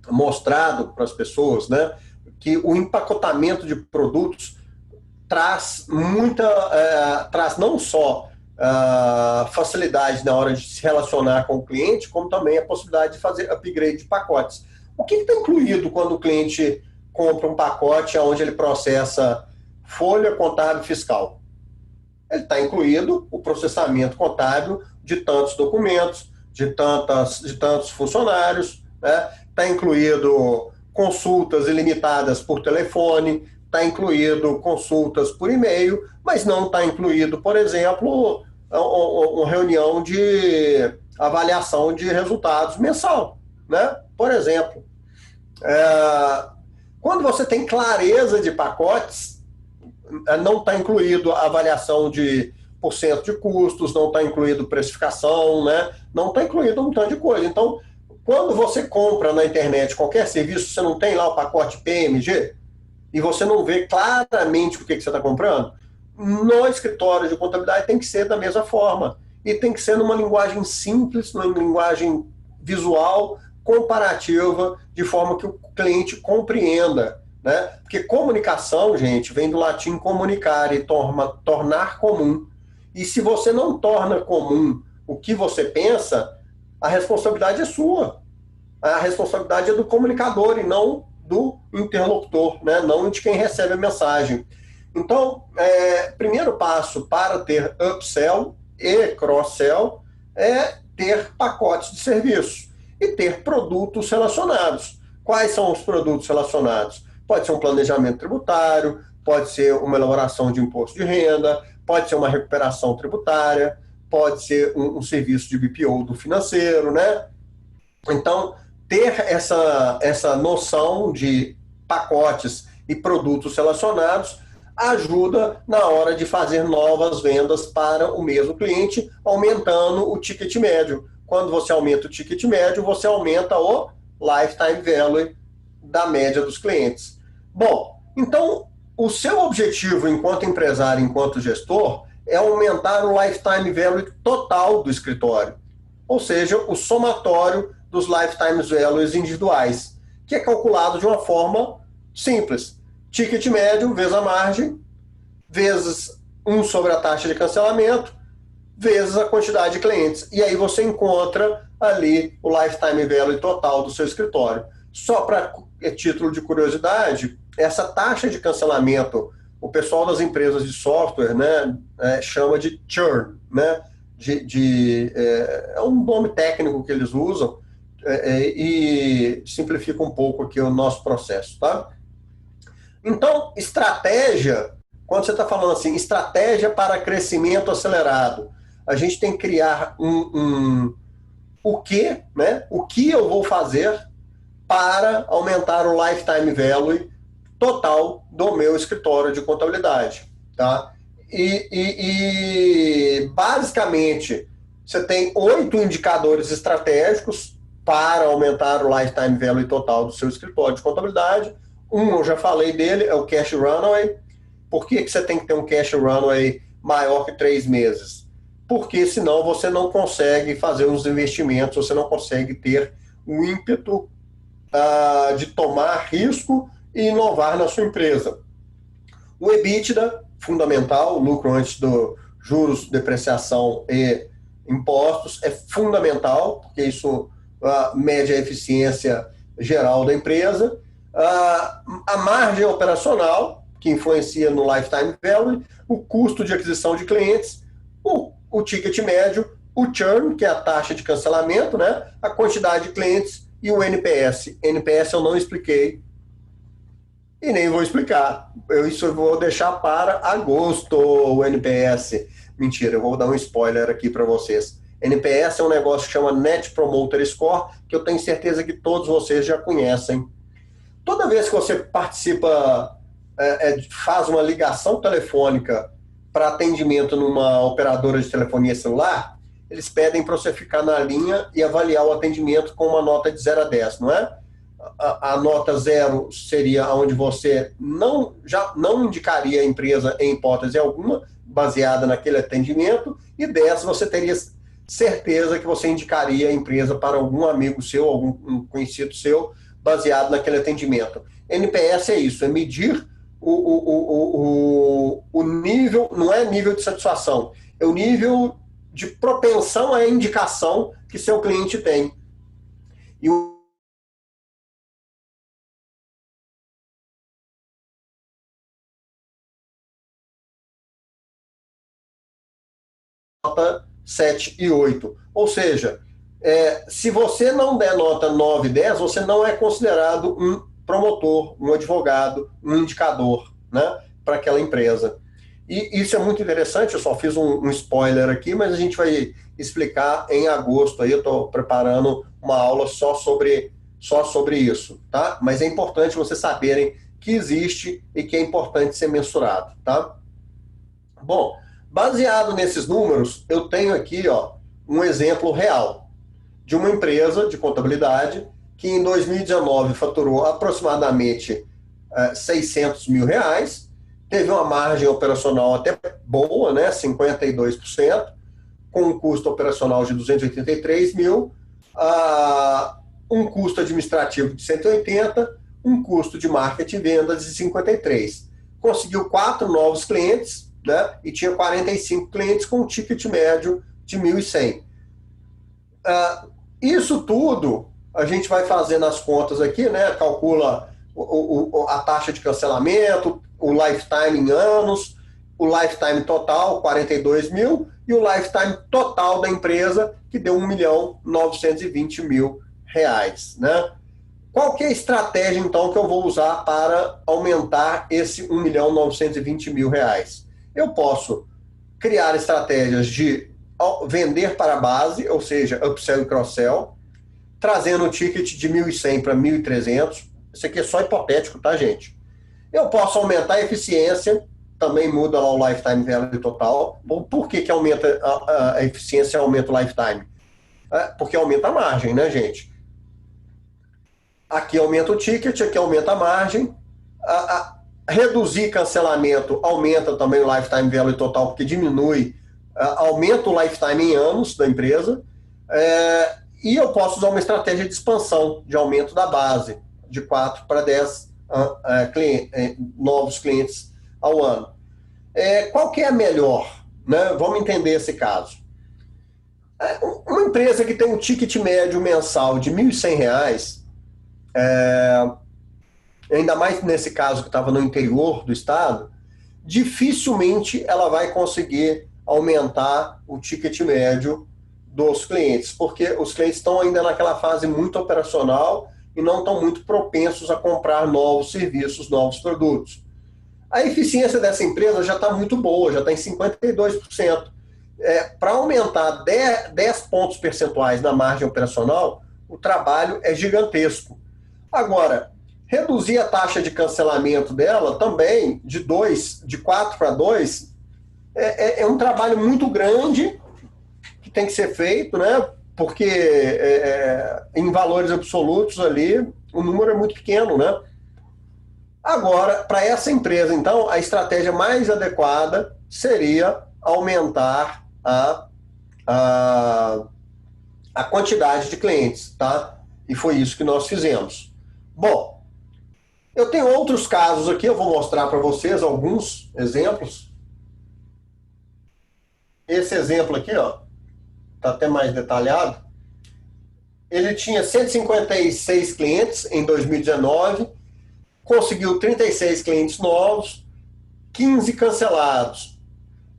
mostrado para as pessoas, né, que o empacotamento de produtos traz traz não só facilidade na hora de se relacionar com o cliente, como também a possibilidade de fazer upgrade de pacotes. O que está incluído quando o cliente compra um pacote onde ele processa folha contábil fiscal? Ele está incluído o processamento contábil de tantos documentos, de tantos funcionários, né? Está incluído consultas ilimitadas por telefone, está incluído consultas por e-mail, mas não está incluído, por exemplo, uma reunião de avaliação de resultados mensal, né? Por exemplo, quando você tem clareza de pacotes, não está incluído a avaliação de porcento de custos, não está incluído precificação, né? Não está incluído um montão de coisa. Então, quando você compra na internet qualquer serviço, você não tem lá o pacote PMG e você não vê claramente o que você está comprando, no escritório de contabilidade tem que ser da mesma forma. E tem que ser numa linguagem simples, numa linguagem visual, comparativa, de forma que o cliente compreenda, né? Porque comunicação, gente, vem do latim comunicare, tornar comum. E se você não torna comum o que você pensa, a responsabilidade é sua. A responsabilidade é do comunicador e não do interlocutor, né? Não de quem recebe a mensagem. Então, primeiro passo para ter upsell e cross-sell é ter pacotes de serviços e ter produtos relacionados. Quais são os produtos relacionados? Pode ser um planejamento tributário, pode ser uma elaboração de imposto de renda, pode ser uma recuperação tributária, pode ser um serviço de BPO do financeiro, né? Então, ter essa noção de pacotes e produtos relacionados ajuda na hora de fazer novas vendas para o mesmo cliente, aumentando o ticket médio. Quando você aumenta o ticket médio, você aumenta o lifetime value da média dos clientes. Bom, então, o seu objetivo enquanto empresário, enquanto gestor, é aumentar o lifetime value total do escritório. Ou seja, o somatório dos lifetime values individuais, que é calculado de uma forma simples. Ticket médio vezes a margem, vezes 1 sobre a taxa de cancelamento, vezes a quantidade de clientes. E aí você encontra ali o lifetime value total do seu escritório. Só para título de curiosidade, essa taxa de cancelamento, o pessoal das empresas de software, né, chama de churn, né, é um nome técnico que eles usam, e simplifica um pouco aqui o nosso processo, tá? Então, estratégia, quando você está falando assim, estratégia para crescimento acelerado, a gente tem que criar o que, né? O que eu vou fazer para aumentar o lifetime value total do meu escritório de contabilidade, tá? E basicamente, você tem 8 indicadores estratégicos para aumentar o lifetime value total do seu escritório de contabilidade. Eu já falei dele, é o cash runway. Por que você tem que ter um cash runway maior que 3 meses? Porque senão você não consegue fazer os investimentos, você não consegue ter o ímpeto de tomar risco e inovar na sua empresa. O EBITDA, fundamental, o lucro antes do juros, depreciação e impostos, é fundamental, porque isso mede a eficiência geral da empresa. A margem operacional, que influencia no lifetime value, o custo de aquisição de clientes, o ticket médio o churn, que é a taxa de cancelamento, né? A quantidade de clientes e o NPS. NPS eu não expliquei e nem vou explicar. Isso eu vou deixar para agosto, o NPS. Mentira, eu vou dar um spoiler aqui para vocês. NPS é um negócio que chama Net Promoter Score, que eu tenho certeza que todos vocês já conhecem. Toda vez que você participa, faz uma ligação telefônica para atendimento numa operadora de telefonia celular, eles pedem para você ficar na linha e avaliar o atendimento com uma nota de 0 a 10, não é? A nota 0 seria onde você já não indicaria a empresa em hipótese alguma, baseada naquele atendimento, e 10 você teria certeza que você indicaria a empresa para algum amigo seu, algum conhecido seu, baseado naquele atendimento. NPS é isso, é medir o nível, não é nível de satisfação, é o nível de propensão à indicação que seu cliente tem. E o nota 7 e 8. Ou seja, se você não der nota 9 e 10, você não é considerado um promotor, um advogado, um indicador, né, para aquela empresa. E isso é muito interessante, eu só fiz um spoiler aqui, mas a gente vai explicar em agosto. Aí eu estou preparando uma aula só sobre isso, tá? Mas é importante vocês saberem que existe e que é importante ser mensurado, tá? Bom, baseado nesses números, eu tenho aqui um exemplo real de uma empresa de contabilidade que em 2019 faturou aproximadamente R$600 mil, teve uma margem operacional até boa, né, 52%, com um custo operacional de 283 mil, um custo administrativo de 180, um custo de marketing e vendas de 53. Conseguiu 4 novos clientes, né, e tinha 45 clientes com um ticket médio de 1.100. Isso tudo a gente vai fazendo as contas aqui, né, calcula a taxa de cancelamento, o lifetime em anos, o lifetime total, 42 mil, e o lifetime total da empresa, que deu R$1.920.000, né? Qual que é a estratégia, então, que eu vou usar para aumentar esse R$1.920.000? Eu posso criar estratégias de vender para a base, ou seja, upsell e cross-sell, trazendo o ticket de 1.100 para 1.300. Isso aqui é só hipotético, tá, gente? Eu posso aumentar a eficiência, também muda lá o lifetime value total. Por que aumenta a eficiência e aumenta o lifetime? Porque aumenta a margem, né, gente? Aqui aumenta o ticket, aqui aumenta a margem. Reduzir cancelamento aumenta também o lifetime value total, porque diminui, aumenta o lifetime em anos da empresa. E eu posso usar uma estratégia de expansão, de aumento da base, de 4 para 10 novos clientes ao ano. Qual que é a melhor? Né? Vamos entender esse caso. Uma empresa que tem um ticket médio mensal de R$1.100, ainda mais nesse caso que estava no interior do estado, dificilmente ela vai conseguir aumentar o ticket médio dos clientes, porque os clientes estão ainda naquela fase muito operacional e não estão muito propensos a comprar novos serviços, novos produtos. A eficiência dessa empresa já está muito boa, já está em 52%. Para aumentar 10 pontos percentuais na margem operacional, o trabalho é gigantesco. Agora, reduzir a taxa de cancelamento dela também de 4 para 2 é um trabalho muito grande que tem que ser feito, né? Porque em valores absolutos ali o número é muito pequeno, né? Agora, para essa empresa, então, a estratégia mais adequada seria aumentar a quantidade de clientes, tá? E foi isso que nós fizemos. Bom, eu tenho outros casos aqui, eu vou mostrar para vocês alguns exemplos. Esse exemplo aqui, ó, tá até mais detalhado. Ele tinha 156 clientes em 2019, conseguiu 36 clientes novos, 15 cancelados.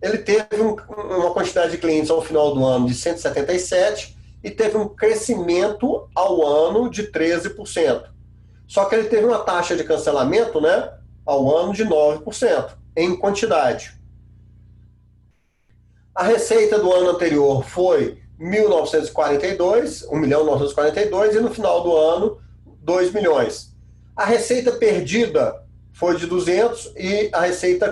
ele teve uma quantidade de clientes ao final do ano de 177 e teve um crescimento ao ano de 13%. Só que ele teve uma taxa de cancelamento, né, ao ano de 9% em quantidade. A receita do ano anterior foi 1.942 e no final do ano 2 milhões. A receita perdida foi de 200 e a receita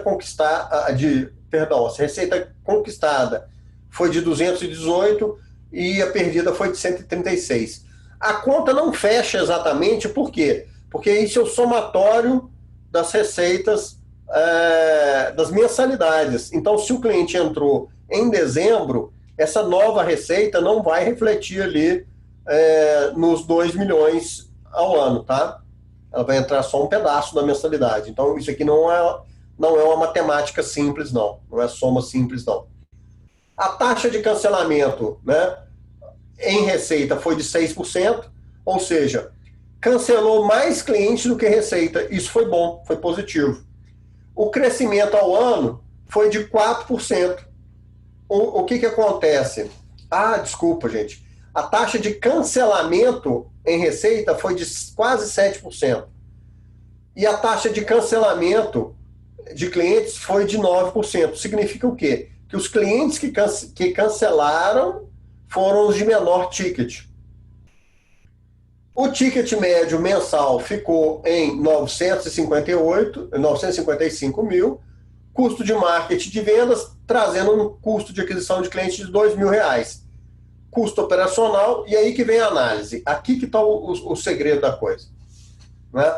conquistada foi de 218 e a perdida foi de 136. A conta não fecha exatamente, por quê? Porque isso é o somatório das receitas das mensalidades. Então, se o cliente entrou em dezembro, essa nova receita não vai refletir ali nos 2 milhões ao ano, tá? Ela vai entrar só um pedaço da mensalidade. Então, isso aqui não é uma matemática simples, não. Não é soma simples, não. A taxa de cancelamento, né, em receita foi de 6%, ou seja, cancelou mais clientes do que receita. Isso foi bom, foi positivo. O crescimento ao ano foi de 4%. O que acontece? Desculpa, gente. A taxa de cancelamento em receita foi de quase 7%. E a taxa de cancelamento de clientes foi de 9%. Significa o quê? Que os clientes que cancelaram foram os de menor ticket. O ticket médio mensal ficou em 955 mil, custo de marketing de vendas, trazendo um custo de aquisição de clientes de R$2 mil. Custo operacional, e aí que vem a análise. Aqui que está o segredo da coisa. Né?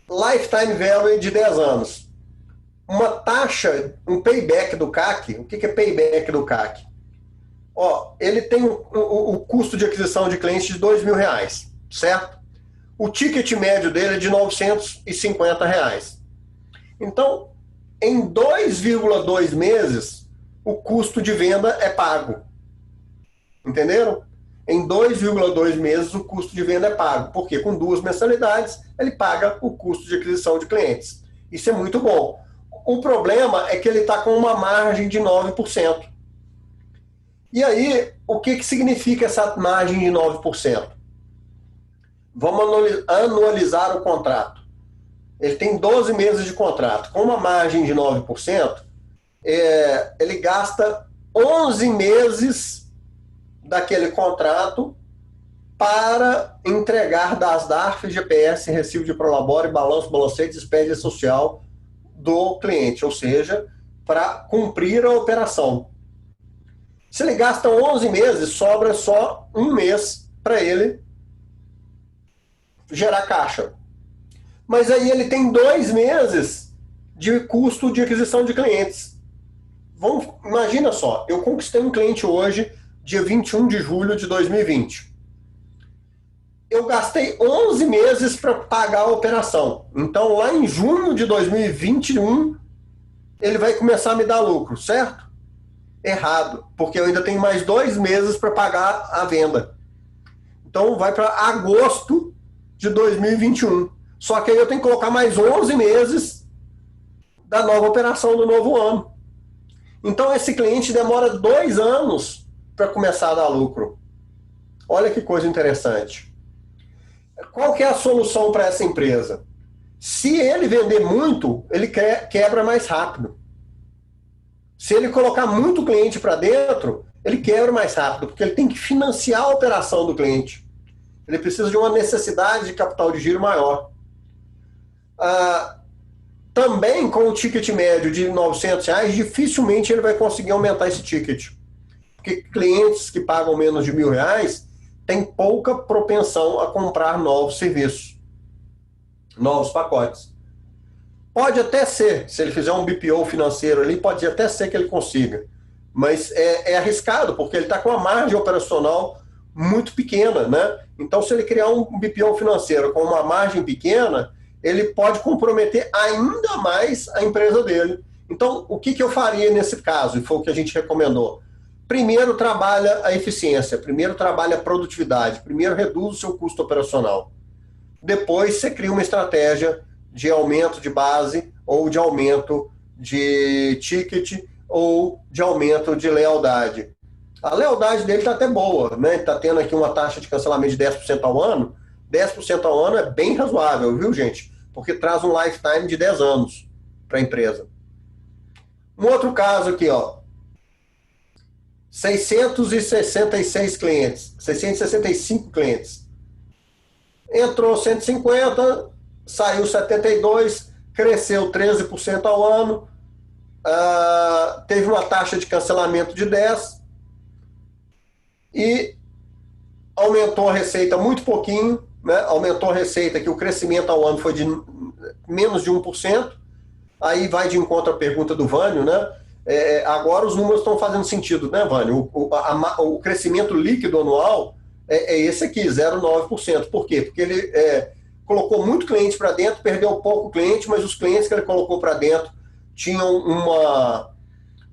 Lifetime value de 10 anos. Uma taxa, um payback do CAC. O que é payback do CAC? Ele tem o custo de aquisição de clientes de R$2 mil, certo? O ticket médio dele é de R$950. Então, em 2,2 meses, o custo de venda é pago. Entenderam? Em 2,2 meses, o custo de venda é pago. Porque com 2 mensalidades, ele paga o custo de aquisição de clientes. Isso é muito bom. O problema é que ele está com uma margem de 9%. E aí, o que significa essa margem de 9%? Vamos anualizar o contrato. Ele tem 12 meses de contrato. Com uma margem de 9%, ele gasta 11 meses daquele contrato para entregar das DARF, GPS, recibo de prolabore, balanço, balancete, despesa social do cliente, ou seja, para cumprir a operação. Se ele gasta 11 meses, sobra só um mês para ele gerar caixa. Mas aí ele tem 2 meses de custo de aquisição de clientes. Imagina só, eu conquistei um cliente hoje, dia 21 de julho de 2020. Eu gastei 11 meses para pagar a operação. Então, lá em junho de 2021, ele vai começar a me dar lucro, certo? Errado, porque eu ainda tenho mais 2 meses para pagar a venda. Então, vai para agosto de 2021. Só que aí eu tenho que colocar mais 11 meses da nova operação do novo ano. Então, esse cliente demora 2 anos para começar a dar lucro. Olha que coisa interessante. Qual que é a solução para essa empresa? Se ele vender muito, ele quebra mais rápido. Se ele colocar muito cliente para dentro, ele quebra mais rápido, porque ele tem que financiar a operação do cliente. Ele precisa de uma necessidade de capital de giro maior. Também com o ticket médio de R$900, dificilmente ele vai conseguir aumentar esse ticket. Porque clientes que pagam menos de R$1.000 têm pouca propensão a comprar novos serviços, novos pacotes. Pode até ser, se ele fizer um BPO financeiro ali, pode até ser que ele consiga. Mas é arriscado, porque ele está com uma margem operacional muito pequena, né? Então, se ele criar um BPO financeiro com uma margem pequena, ele pode comprometer ainda mais a empresa dele. Então, o que eu faria nesse caso? E foi o que a gente recomendou. Primeiro, trabalha a eficiência. Primeiro, trabalha a produtividade. Primeiro, reduz o seu custo operacional. Depois, você cria uma estratégia de aumento de base ou de aumento de ticket ou de aumento de lealdade. A lealdade dele está até boa, né? Está tendo aqui uma taxa de cancelamento de 10% ao ano. 10% ao ano é bem razoável, viu, gente? Porque traz um lifetime de 10 anos para a empresa. Um outro caso aqui, ó. 666 clientes, 665 clientes. Entrou 150, saiu 72, cresceu 13% ao ano, teve uma taxa de cancelamento de 10 e aumentou a receita muito pouquinho, né? Aumentou a receita, que o crescimento ao ano foi de menos de 1%. Aí vai de encontro à pergunta do Vânio, né? Agora os números estão fazendo sentido, né, Vânio? O crescimento líquido anual é esse aqui, 0,9%. Por quê? Porque ele colocou muito cliente para dentro, perdeu pouco cliente, mas os clientes que ele colocou para dentro tinham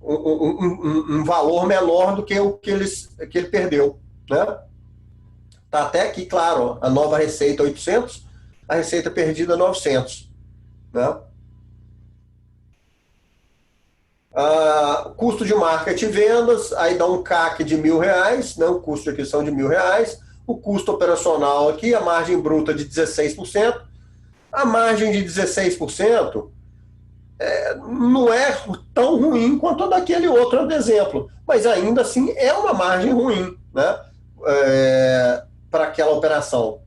um valor menor do que o que ele perdeu, né? Tá até aqui, claro, a nova receita 800, a receita perdida 900, né? Custo de marketing e vendas, aí dá um CAC de R$1.000, né? O custo de aquisição de R$1.000, o custo operacional aqui, a margem bruta de 16%, a margem de 16% não é tão ruim quanto a daquele outro exemplo, mas ainda assim é uma margem ruim, né? Para aquela operação.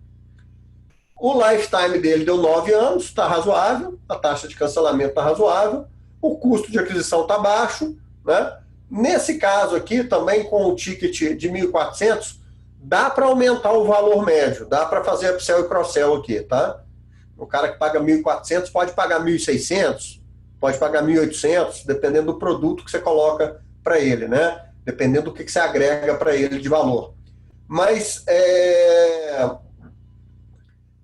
O lifetime dele deu 9 anos, está razoável, a taxa de cancelamento está razoável, o custo de aquisição está baixo, né? Nesse caso aqui, também com o ticket de 1.400, dá para aumentar o valor médio, dá para fazer upsell e cross-sell aqui, tá? O cara que paga 1.400 pode pagar 1.600, pode pagar 1.800, dependendo do produto que você coloca para ele, né? Dependendo do que você agrega para ele de valor. Mas,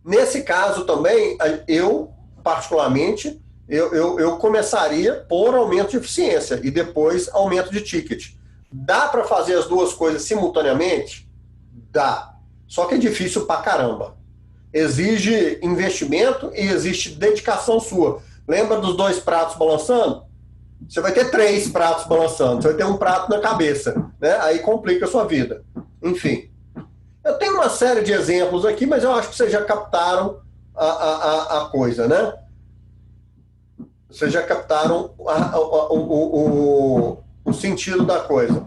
nesse caso também, eu, particularmente, eu começaria por aumento de eficiência e depois aumento de ticket. Dá para fazer as duas coisas simultaneamente? Dá. Só que é difícil pra caramba. Exige investimento e existe dedicação sua. Lembra dos 2 pratos balançando? Você vai ter 3 pratos balançando. Você vai ter um prato na cabeça, né? Aí complica a sua vida. Enfim. Eu tenho uma série de exemplos aqui, mas eu acho que vocês já captaram a coisa, né? Vocês já captaram o sentido da coisa.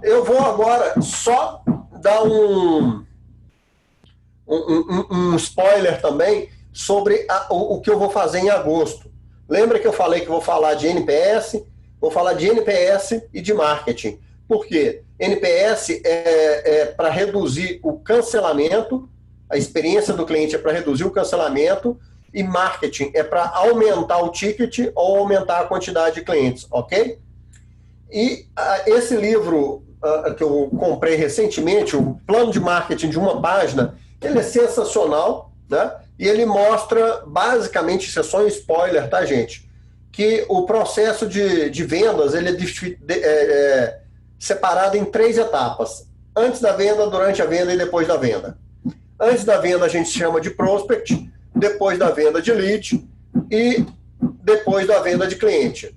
Eu vou agora só dar um spoiler também sobre o que eu vou fazer em agosto. Lembra que eu falei que vou falar de NPS? Vou falar de NPS e de marketing. Por quê? NPS é para reduzir o cancelamento, a experiência do cliente é para reduzir o cancelamento, e marketing é para aumentar o ticket ou aumentar a quantidade de clientes, ok? E esse livro que eu comprei recentemente, o Plano de Marketing de uma página, ele é sensacional, né? E ele mostra, basicamente, isso é só um spoiler, tá, gente? Que o processo de vendas, ele é separado em 3 etapas. Antes da venda, durante a venda e depois da venda. Antes da venda a gente chama de prospect, depois da venda de lead e depois da venda de cliente.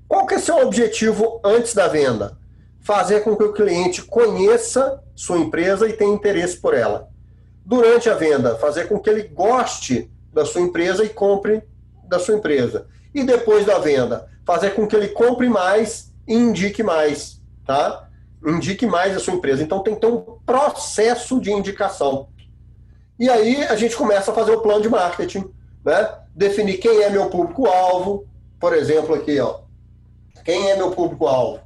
Qual que é o seu objetivo antes da venda? Fazer com que o cliente conheça sua empresa e tenha interesse por ela. Durante a venda, fazer com que ele goste da sua empresa e compre da sua empresa. E depois da venda, fazer com que ele compre mais e indique mais, tá? Indique mais a sua empresa. Então tem que ter um processo de indicação. E aí a gente começa a fazer o plano de marketing, né? Definir quem é meu público-alvo, por exemplo aqui, ó. Quem é meu público-alvo?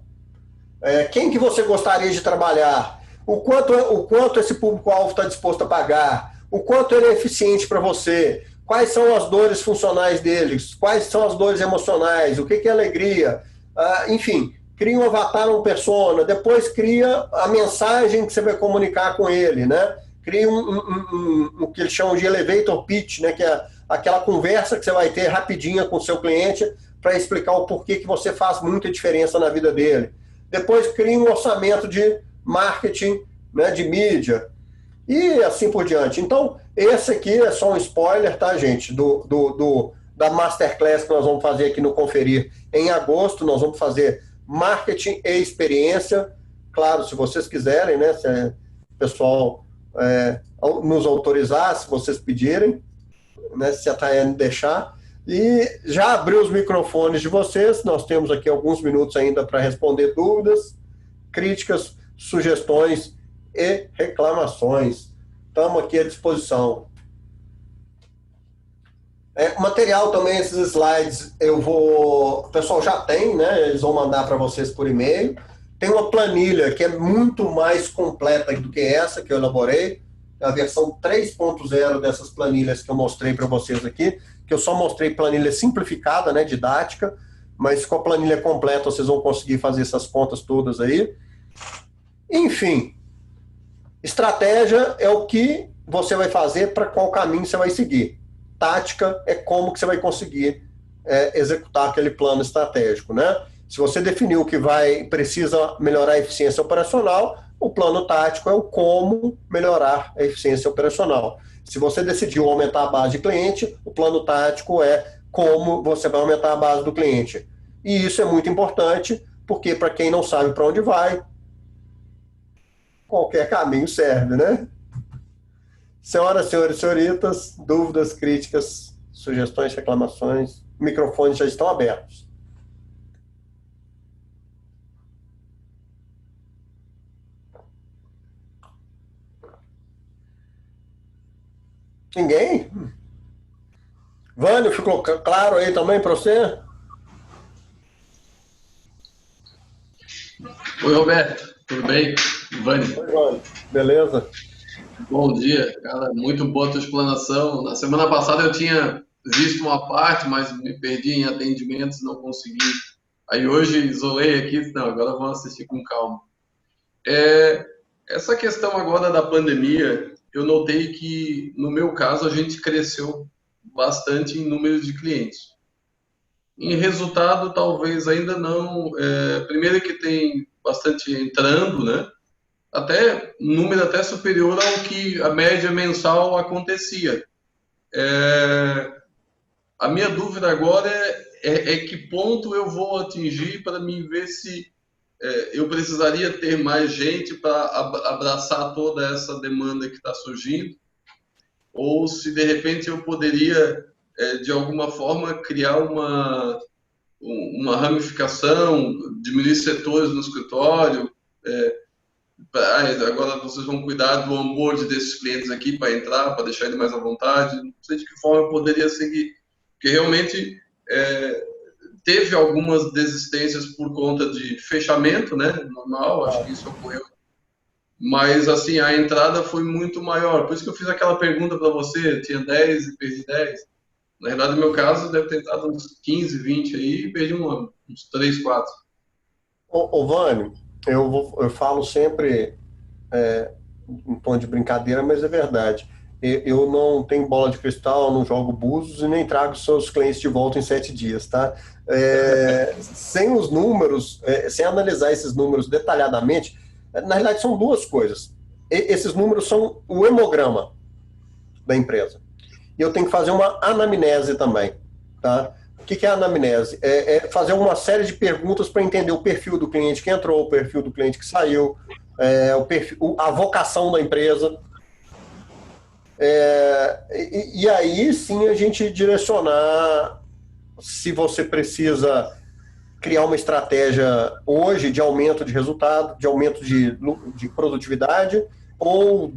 Quem que você gostaria de trabalhar? O quanto esse público-alvo está disposto a pagar? O quanto ele é eficiente para você? Quais são as dores funcionais deles? Quais são as dores emocionais? O que é alegria? Enfim, cria um avatar, uma persona, depois cria a mensagem que você vai comunicar com ele, né? Cria o que eles chamam de elevator pitch, né? Que é aquela conversa que você vai ter rapidinha com o seu cliente para explicar o porquê que você faz muita diferença na vida dele. Depois cria um orçamento de marketing, né, de mídia, e assim por diante. Então, esse aqui é só um spoiler, tá, gente, da Masterclass que nós vamos fazer aqui no Conferir em agosto. Nós vamos fazer marketing e experiência. Claro, se vocês quiserem, né, se o pessoal nos autorizar, se vocês pedirem, né, se a Tayane deixar. E já abriu os microfones de vocês, nós temos aqui alguns minutos ainda para responder dúvidas, críticas, sugestões e reclamações. Estamos aqui à disposição. Material também, esses slides, o pessoal já tem, né? Eles vão mandar para vocês por e-mail. Tem uma planilha que é muito mais completa do que essa que eu elaborei, a versão 3.0 dessas planilhas que eu mostrei para vocês aqui, que eu só mostrei planilha simplificada, né, didática, mas com a planilha completa vocês vão conseguir fazer essas contas todas aí. Enfim, estratégia é o que você vai fazer, para qual caminho você vai seguir. Tática é como que você vai conseguir executar aquele plano estratégico, né? Se você definiu que precisa melhorar a eficiência operacional, o plano tático é o como melhorar a eficiência operacional. Se você decidiu aumentar a base de cliente, o plano tático é como você vai aumentar a base do cliente. E isso é muito importante, porque para quem não sabe para onde vai, qualquer caminho serve, né? Senhoras, senhores e senhoritas, dúvidas, críticas, sugestões, reclamações, microfones já estão abertos. Ninguém? Vânio, ficou claro aí também para você? Oi, Roberto, tudo bem? Vânio. Oi, Vânio, beleza? Bom dia, cara, muito boa a tua explanação. Na semana passada eu tinha visto uma parte, mas me perdi em atendimentos, não consegui. Aí hoje isolei aqui, não, agora vamos assistir com calma. Essa questão agora da pandemia, eu notei que, no meu caso, a gente cresceu bastante em número de clientes. Em resultado, talvez ainda não. Primeiro que tem bastante entrando, né? Até um número até superior ao que a média mensal acontecia. A minha dúvida agora é que ponto eu vou atingir para me ver se eu precisaria ter mais gente para abraçar toda essa demanda que está surgindo, ou se de repente eu poderia, de alguma forma, criar uma ramificação, diminuir setores no escritório. Agora vocês vão cuidar do onboard desses clientes aqui para entrar, para deixar ele mais à vontade. Não sei de que forma eu poderia seguir, porque realmente teve algumas desistências por conta de fechamento, né? Normal, acho que isso ocorreu. Mas, assim, a entrada foi muito maior. Por isso que eu fiz aquela pergunta para você, tinha 10 e perdi 10. Na verdade, no meu caso, deve ter entrado uns 15, 20 aí e perdi uns 3, 4. Ô Vânio, eu falo sempre em tom de brincadeira, mas é verdade. Eu não tenho bola de cristal, não jogo búzios e nem trago seus clientes de volta em 7 dias, tá? Sem os números, sem analisar esses números detalhadamente, na realidade são duas coisas. Esses números são o hemograma da empresa. E eu tenho que fazer uma anamnese também, tá? O que é a anamnese? É fazer uma série de perguntas para entender o perfil do cliente que entrou, o perfil do cliente que saiu, a vocação da empresa. E aí sim a gente direcionar se você precisa criar uma estratégia hoje de aumento de resultado, de aumento de produtividade, ou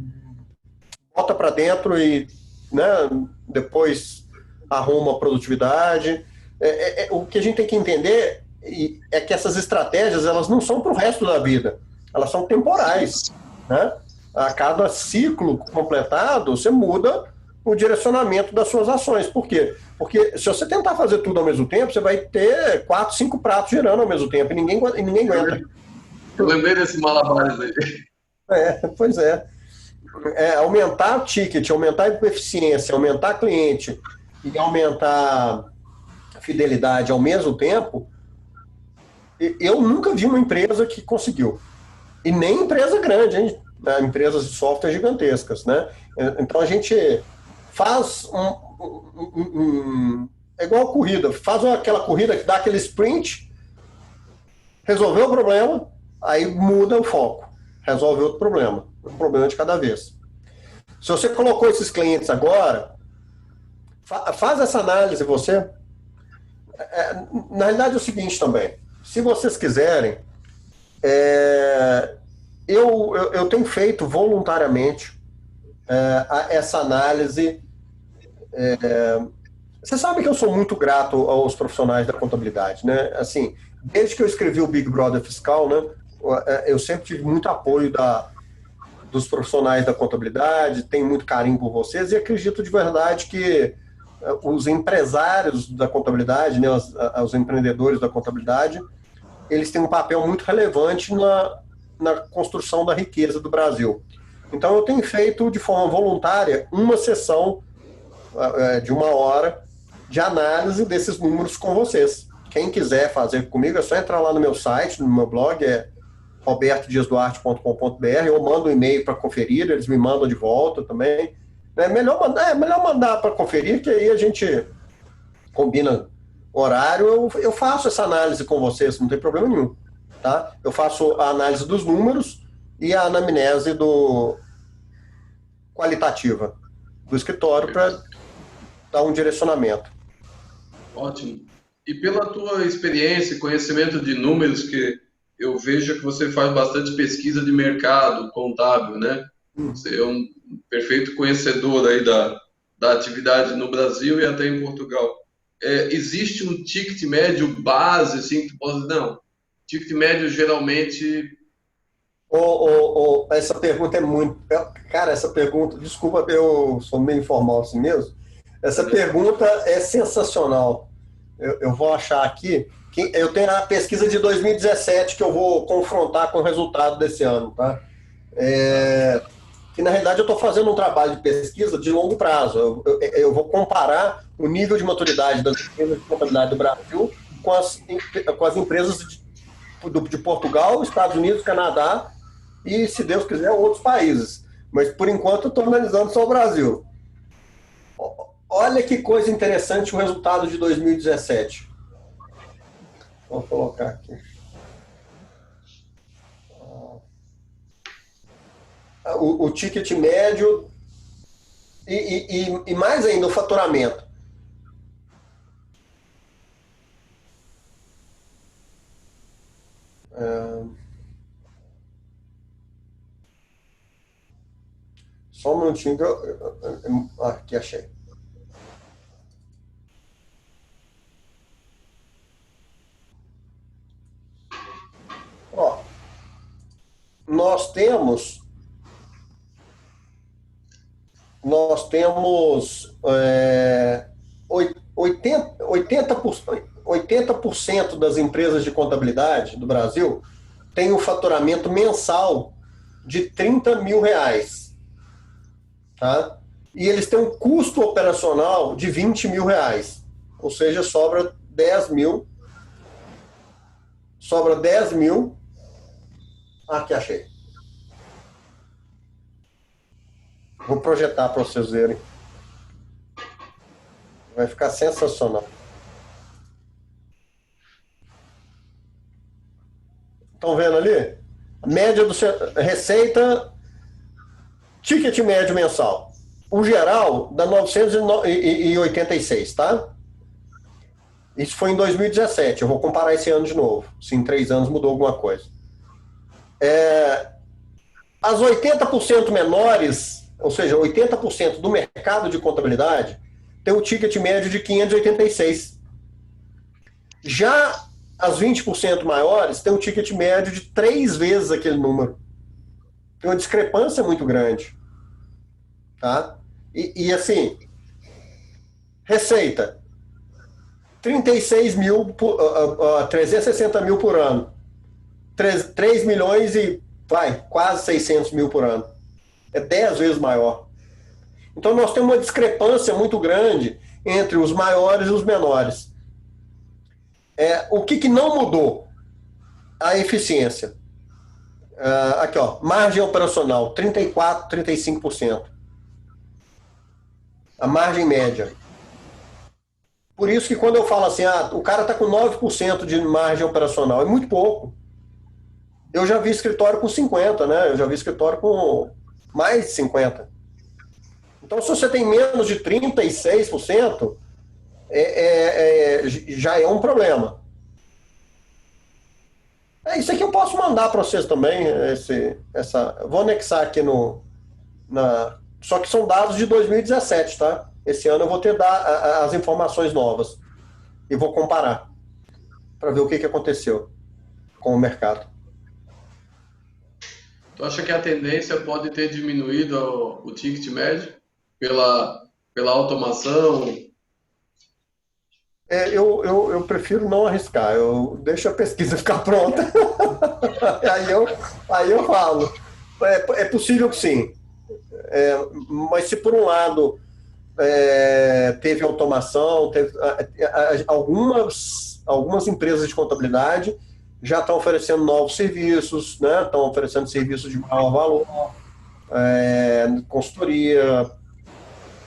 bota para dentro e, né, depois arruma a produtividade. O que a gente tem que entender é que essas estratégias, elas não são para o resto da vida, elas são temporais, né? A cada ciclo completado, você muda o direcionamento das suas ações. Por quê? Porque se você tentar fazer tudo ao mesmo tempo, você vai ter 4, 5 pratos girando ao mesmo tempo e ninguém aguenta. Eu lembrei desse malabares aí. Pois é. Aumentar o ticket, aumentar a eficiência, aumentar cliente e aumentar a fidelidade ao mesmo tempo, eu nunca vi uma empresa que conseguiu. E nem empresa grande, hein? Empresas de software gigantescas, né? Então a gente faz é igual a corrida, faz aquela corrida que dá aquele sprint Resolveu o problema, aí muda o foco. Resolve outro problema. Um problema de cada vez. Se você colocou esses clientes agora, faz essa análise você. Na realidade é o seguinte também. Se vocês quiserem, eu tenho feito voluntariamente essa análise. Você sabe que eu sou muito grato aos profissionais da contabilidade, né? Assim, desde que eu escrevi o Big Brother Fiscal, né, eu sempre tive muito apoio dos profissionais da contabilidade, tenho muito carinho por vocês e acredito de verdade que os empresários da contabilidade, né, os empreendedores da contabilidade, eles têm um papel muito relevante na construção da riqueza do Brasil. Então, eu tenho feito de forma voluntária uma sessão de 1 hora de análise desses números com vocês. Quem quiser fazer comigo é só entrar lá no meu site, no meu blog, robertodiasduarte.com.br, eu mando um e-mail para conferir, eles me mandam de volta também. É melhor mandar para conferir, que aí a gente combina horário, eu faço essa análise com vocês, não tem problema nenhum. Tá? Eu faço a análise dos números e a anamnese qualitativa do escritório para dar um direcionamento. Ótimo. E pela tua experiência e conhecimento de números, que eu vejo que você faz bastante pesquisa de mercado contábil, né? Você é um perfeito conhecedor aí da atividade no Brasil e até em Portugal. Existe um ticket médio base, assim, que tu pode dizer, não, ticket médio geralmente... Essa pergunta é muito... Cara, essa pergunta, desculpa, eu sou meio informal assim mesmo. Essa pergunta é sensacional. Eu vou achar aqui. Eu tenho a pesquisa de 2017 que eu vou confrontar com o resultado desse ano, tá? Que na realidade eu estou fazendo um trabalho de pesquisa de longo prazo. Eu vou comparar o nível de maturidade das empresas de contabilidade do Brasil com as empresas de Portugal, Estados Unidos, Canadá e, se Deus quiser, outros países. Mas, por enquanto, eu estou analisando só o Brasil. Olha que coisa interessante o resultado de 2017. Vou colocar aqui. O ticket médio e mais ainda o faturamento. Só um minutinho que aqui achei. Ó, nós temos 80% das empresas de contabilidade do Brasil tem um faturamento mensal de R$30.000. Tá? E eles têm um custo operacional de R$20.000. Ou seja, sobra 10 mil. Sobra 10 mil. Aqui, achei. Vou projetar para vocês verem. Vai ficar sensacional. Estão vendo ali? A média do receita, ticket médio mensal. O geral dá 986, tá? Isso foi em 2017. Eu vou comparar esse ano de novo. Se em 3 anos mudou alguma coisa. As 80% menores, ou seja, 80% do mercado de contabilidade, tem um ticket médio de 586. Já as 20% maiores têm um ticket médio de 3 vezes aquele número. Tem uma discrepância muito grande. Tá? E assim, receita, 360 mil por ano. 3 milhões e quase 600 mil por ano. É 10 vezes maior. Então nós temos uma discrepância muito grande entre os maiores e os menores. O que não mudou? A eficiência. Aqui, ó, margem operacional, 34%, 35%. A margem média, Por isso que quando eu falo assim, o cara está com 9% de margem operacional, é muito pouco. Eu já vi escritório com 50%, né? Eu já vi escritório com mais de 50%. Então, se você tem menos de 36%, já é um problema. Isso aqui eu posso mandar para vocês também. Vou anexar aqui só que são dados de 2017, tá? Esse ano eu vou ter as informações novas e vou comparar para ver o que aconteceu com o mercado. Tu acha que a tendência pode ter diminuído o ticket médio pela automação? Eu prefiro não arriscar, eu deixo a pesquisa ficar pronta, aí eu falo. É possível que sim, mas se por um lado teve automação, algumas empresas de contabilidade já estão oferecendo novos serviços, né? Estão oferecendo serviços de maior valor, consultoria,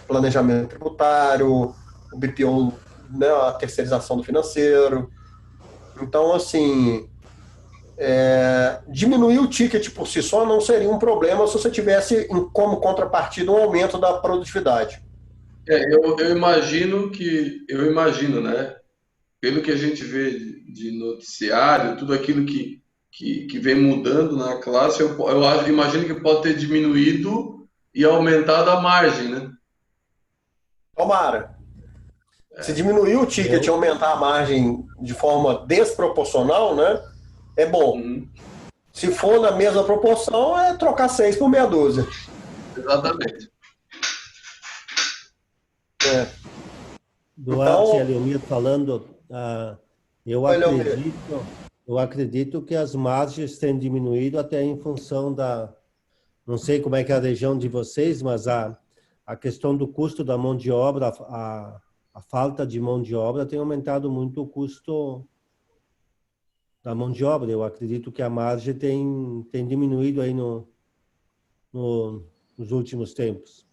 planejamento tributário, o BPO, né, a terceirização do financeiro. Então, assim, diminuir o ticket por si só não seria um problema se você tivesse como contrapartida um aumento da produtividade. Eu imagino, né? Pelo que a gente vê de noticiário, tudo aquilo que vem mudando na classe, imagino que pode ter diminuído e aumentado a margem, né? Tomara. Se diminuir o ticket e aumentar a margem de forma desproporcional, né, é bom. Uhum. Se for na mesma proporção, é trocar 6 por meia dúzia. Exatamente. Duarte Então, e Leomir falando, eu acredito que as margens têm diminuído até em função não sei como é que é a região de vocês, mas a questão do custo da mão de obra, a falta de mão de obra tem aumentado muito o custo da mão de obra. Eu acredito que a margem tem diminuído aí nos últimos tempos.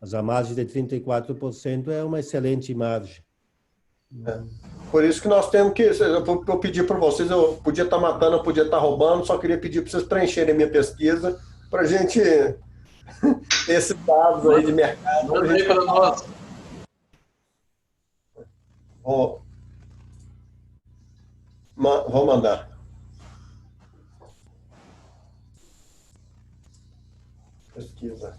Mas a margem de 34% é uma excelente margem. Por isso que nós temos que... Eu pedi para vocês, eu podia estar matando, eu podia estar roubando, só queria pedir para vocês preencherem a minha pesquisa para a gente ter esses dados aí de mercado. Manda aí para nós. Vou mandar. Pesquisa.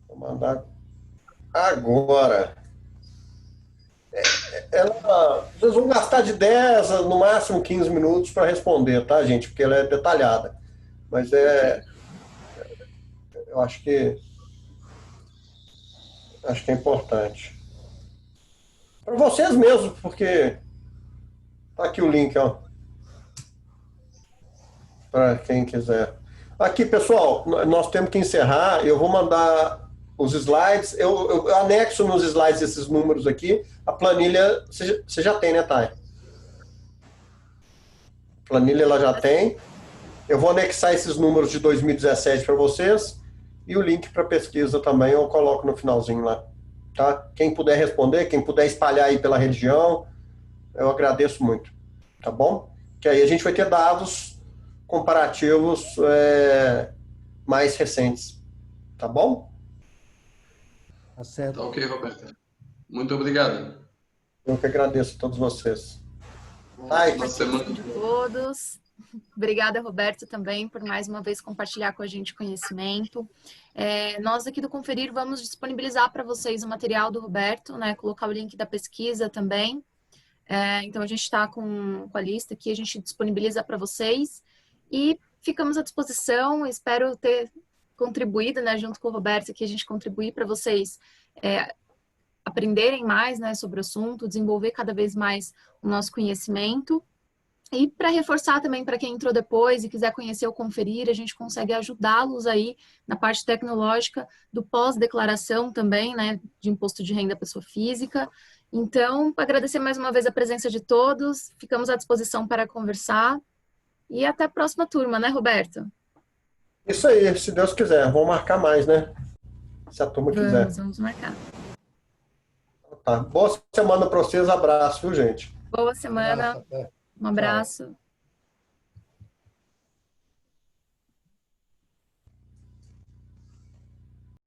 Vou mandar agora. Vocês vão gastar de 10 a no máximo 15 minutos para responder, tá, gente? Porque ela é detalhada. Mas eu acho que é importante. Para vocês mesmos, porque tá aqui o link, ó. Para quem quiser. Aqui, pessoal, nós temos que encerrar. Eu vou mandar os slides. Eu anexo nos slides esses números aqui. A planilha, você já tem, né, Thay? A planilha ela já tem. Eu vou anexar esses números de 2017 para vocês. E o link para pesquisa também eu coloco no finalzinho lá. Tá? Quem puder responder, quem puder espalhar aí pela região, eu agradeço muito. Tá bom? Que aí a gente vai ter dados comparativos mais recentes. Tá bom? Tá certo. Tá ok, Roberto. Muito obrigado. Eu que agradeço a todos vocês. Uma semana de todos. Obrigada, Roberto, também por mais uma vez compartilhar com a gente conhecimento. Nós aqui do Conferir vamos disponibilizar para vocês o material do Roberto, né? Colocar o link da pesquisa também. Então a gente está com a lista aqui, a gente disponibiliza para vocês e ficamos à disposição. Espero ter contribuído, né, junto com o Roberto, aqui a gente contribuir para vocês aprenderem mais, né, sobre o assunto, desenvolver cada vez mais o nosso conhecimento. E para reforçar também para quem entrou depois e quiser conhecer ou conferir, a gente consegue ajudá-los aí na parte tecnológica do pós-declaração também, né, de imposto de renda à pessoa física. Então, agradecer mais uma vez a presença de todos, ficamos à disposição para conversar e até a próxima turma, né, Roberto? Isso aí, se Deus quiser. Vamos marcar mais, né? Se a turma quiser. Vamos marcar. Tá. Boa semana para vocês. Abraço, viu, gente? Boa semana, Abraço, até. um abraço.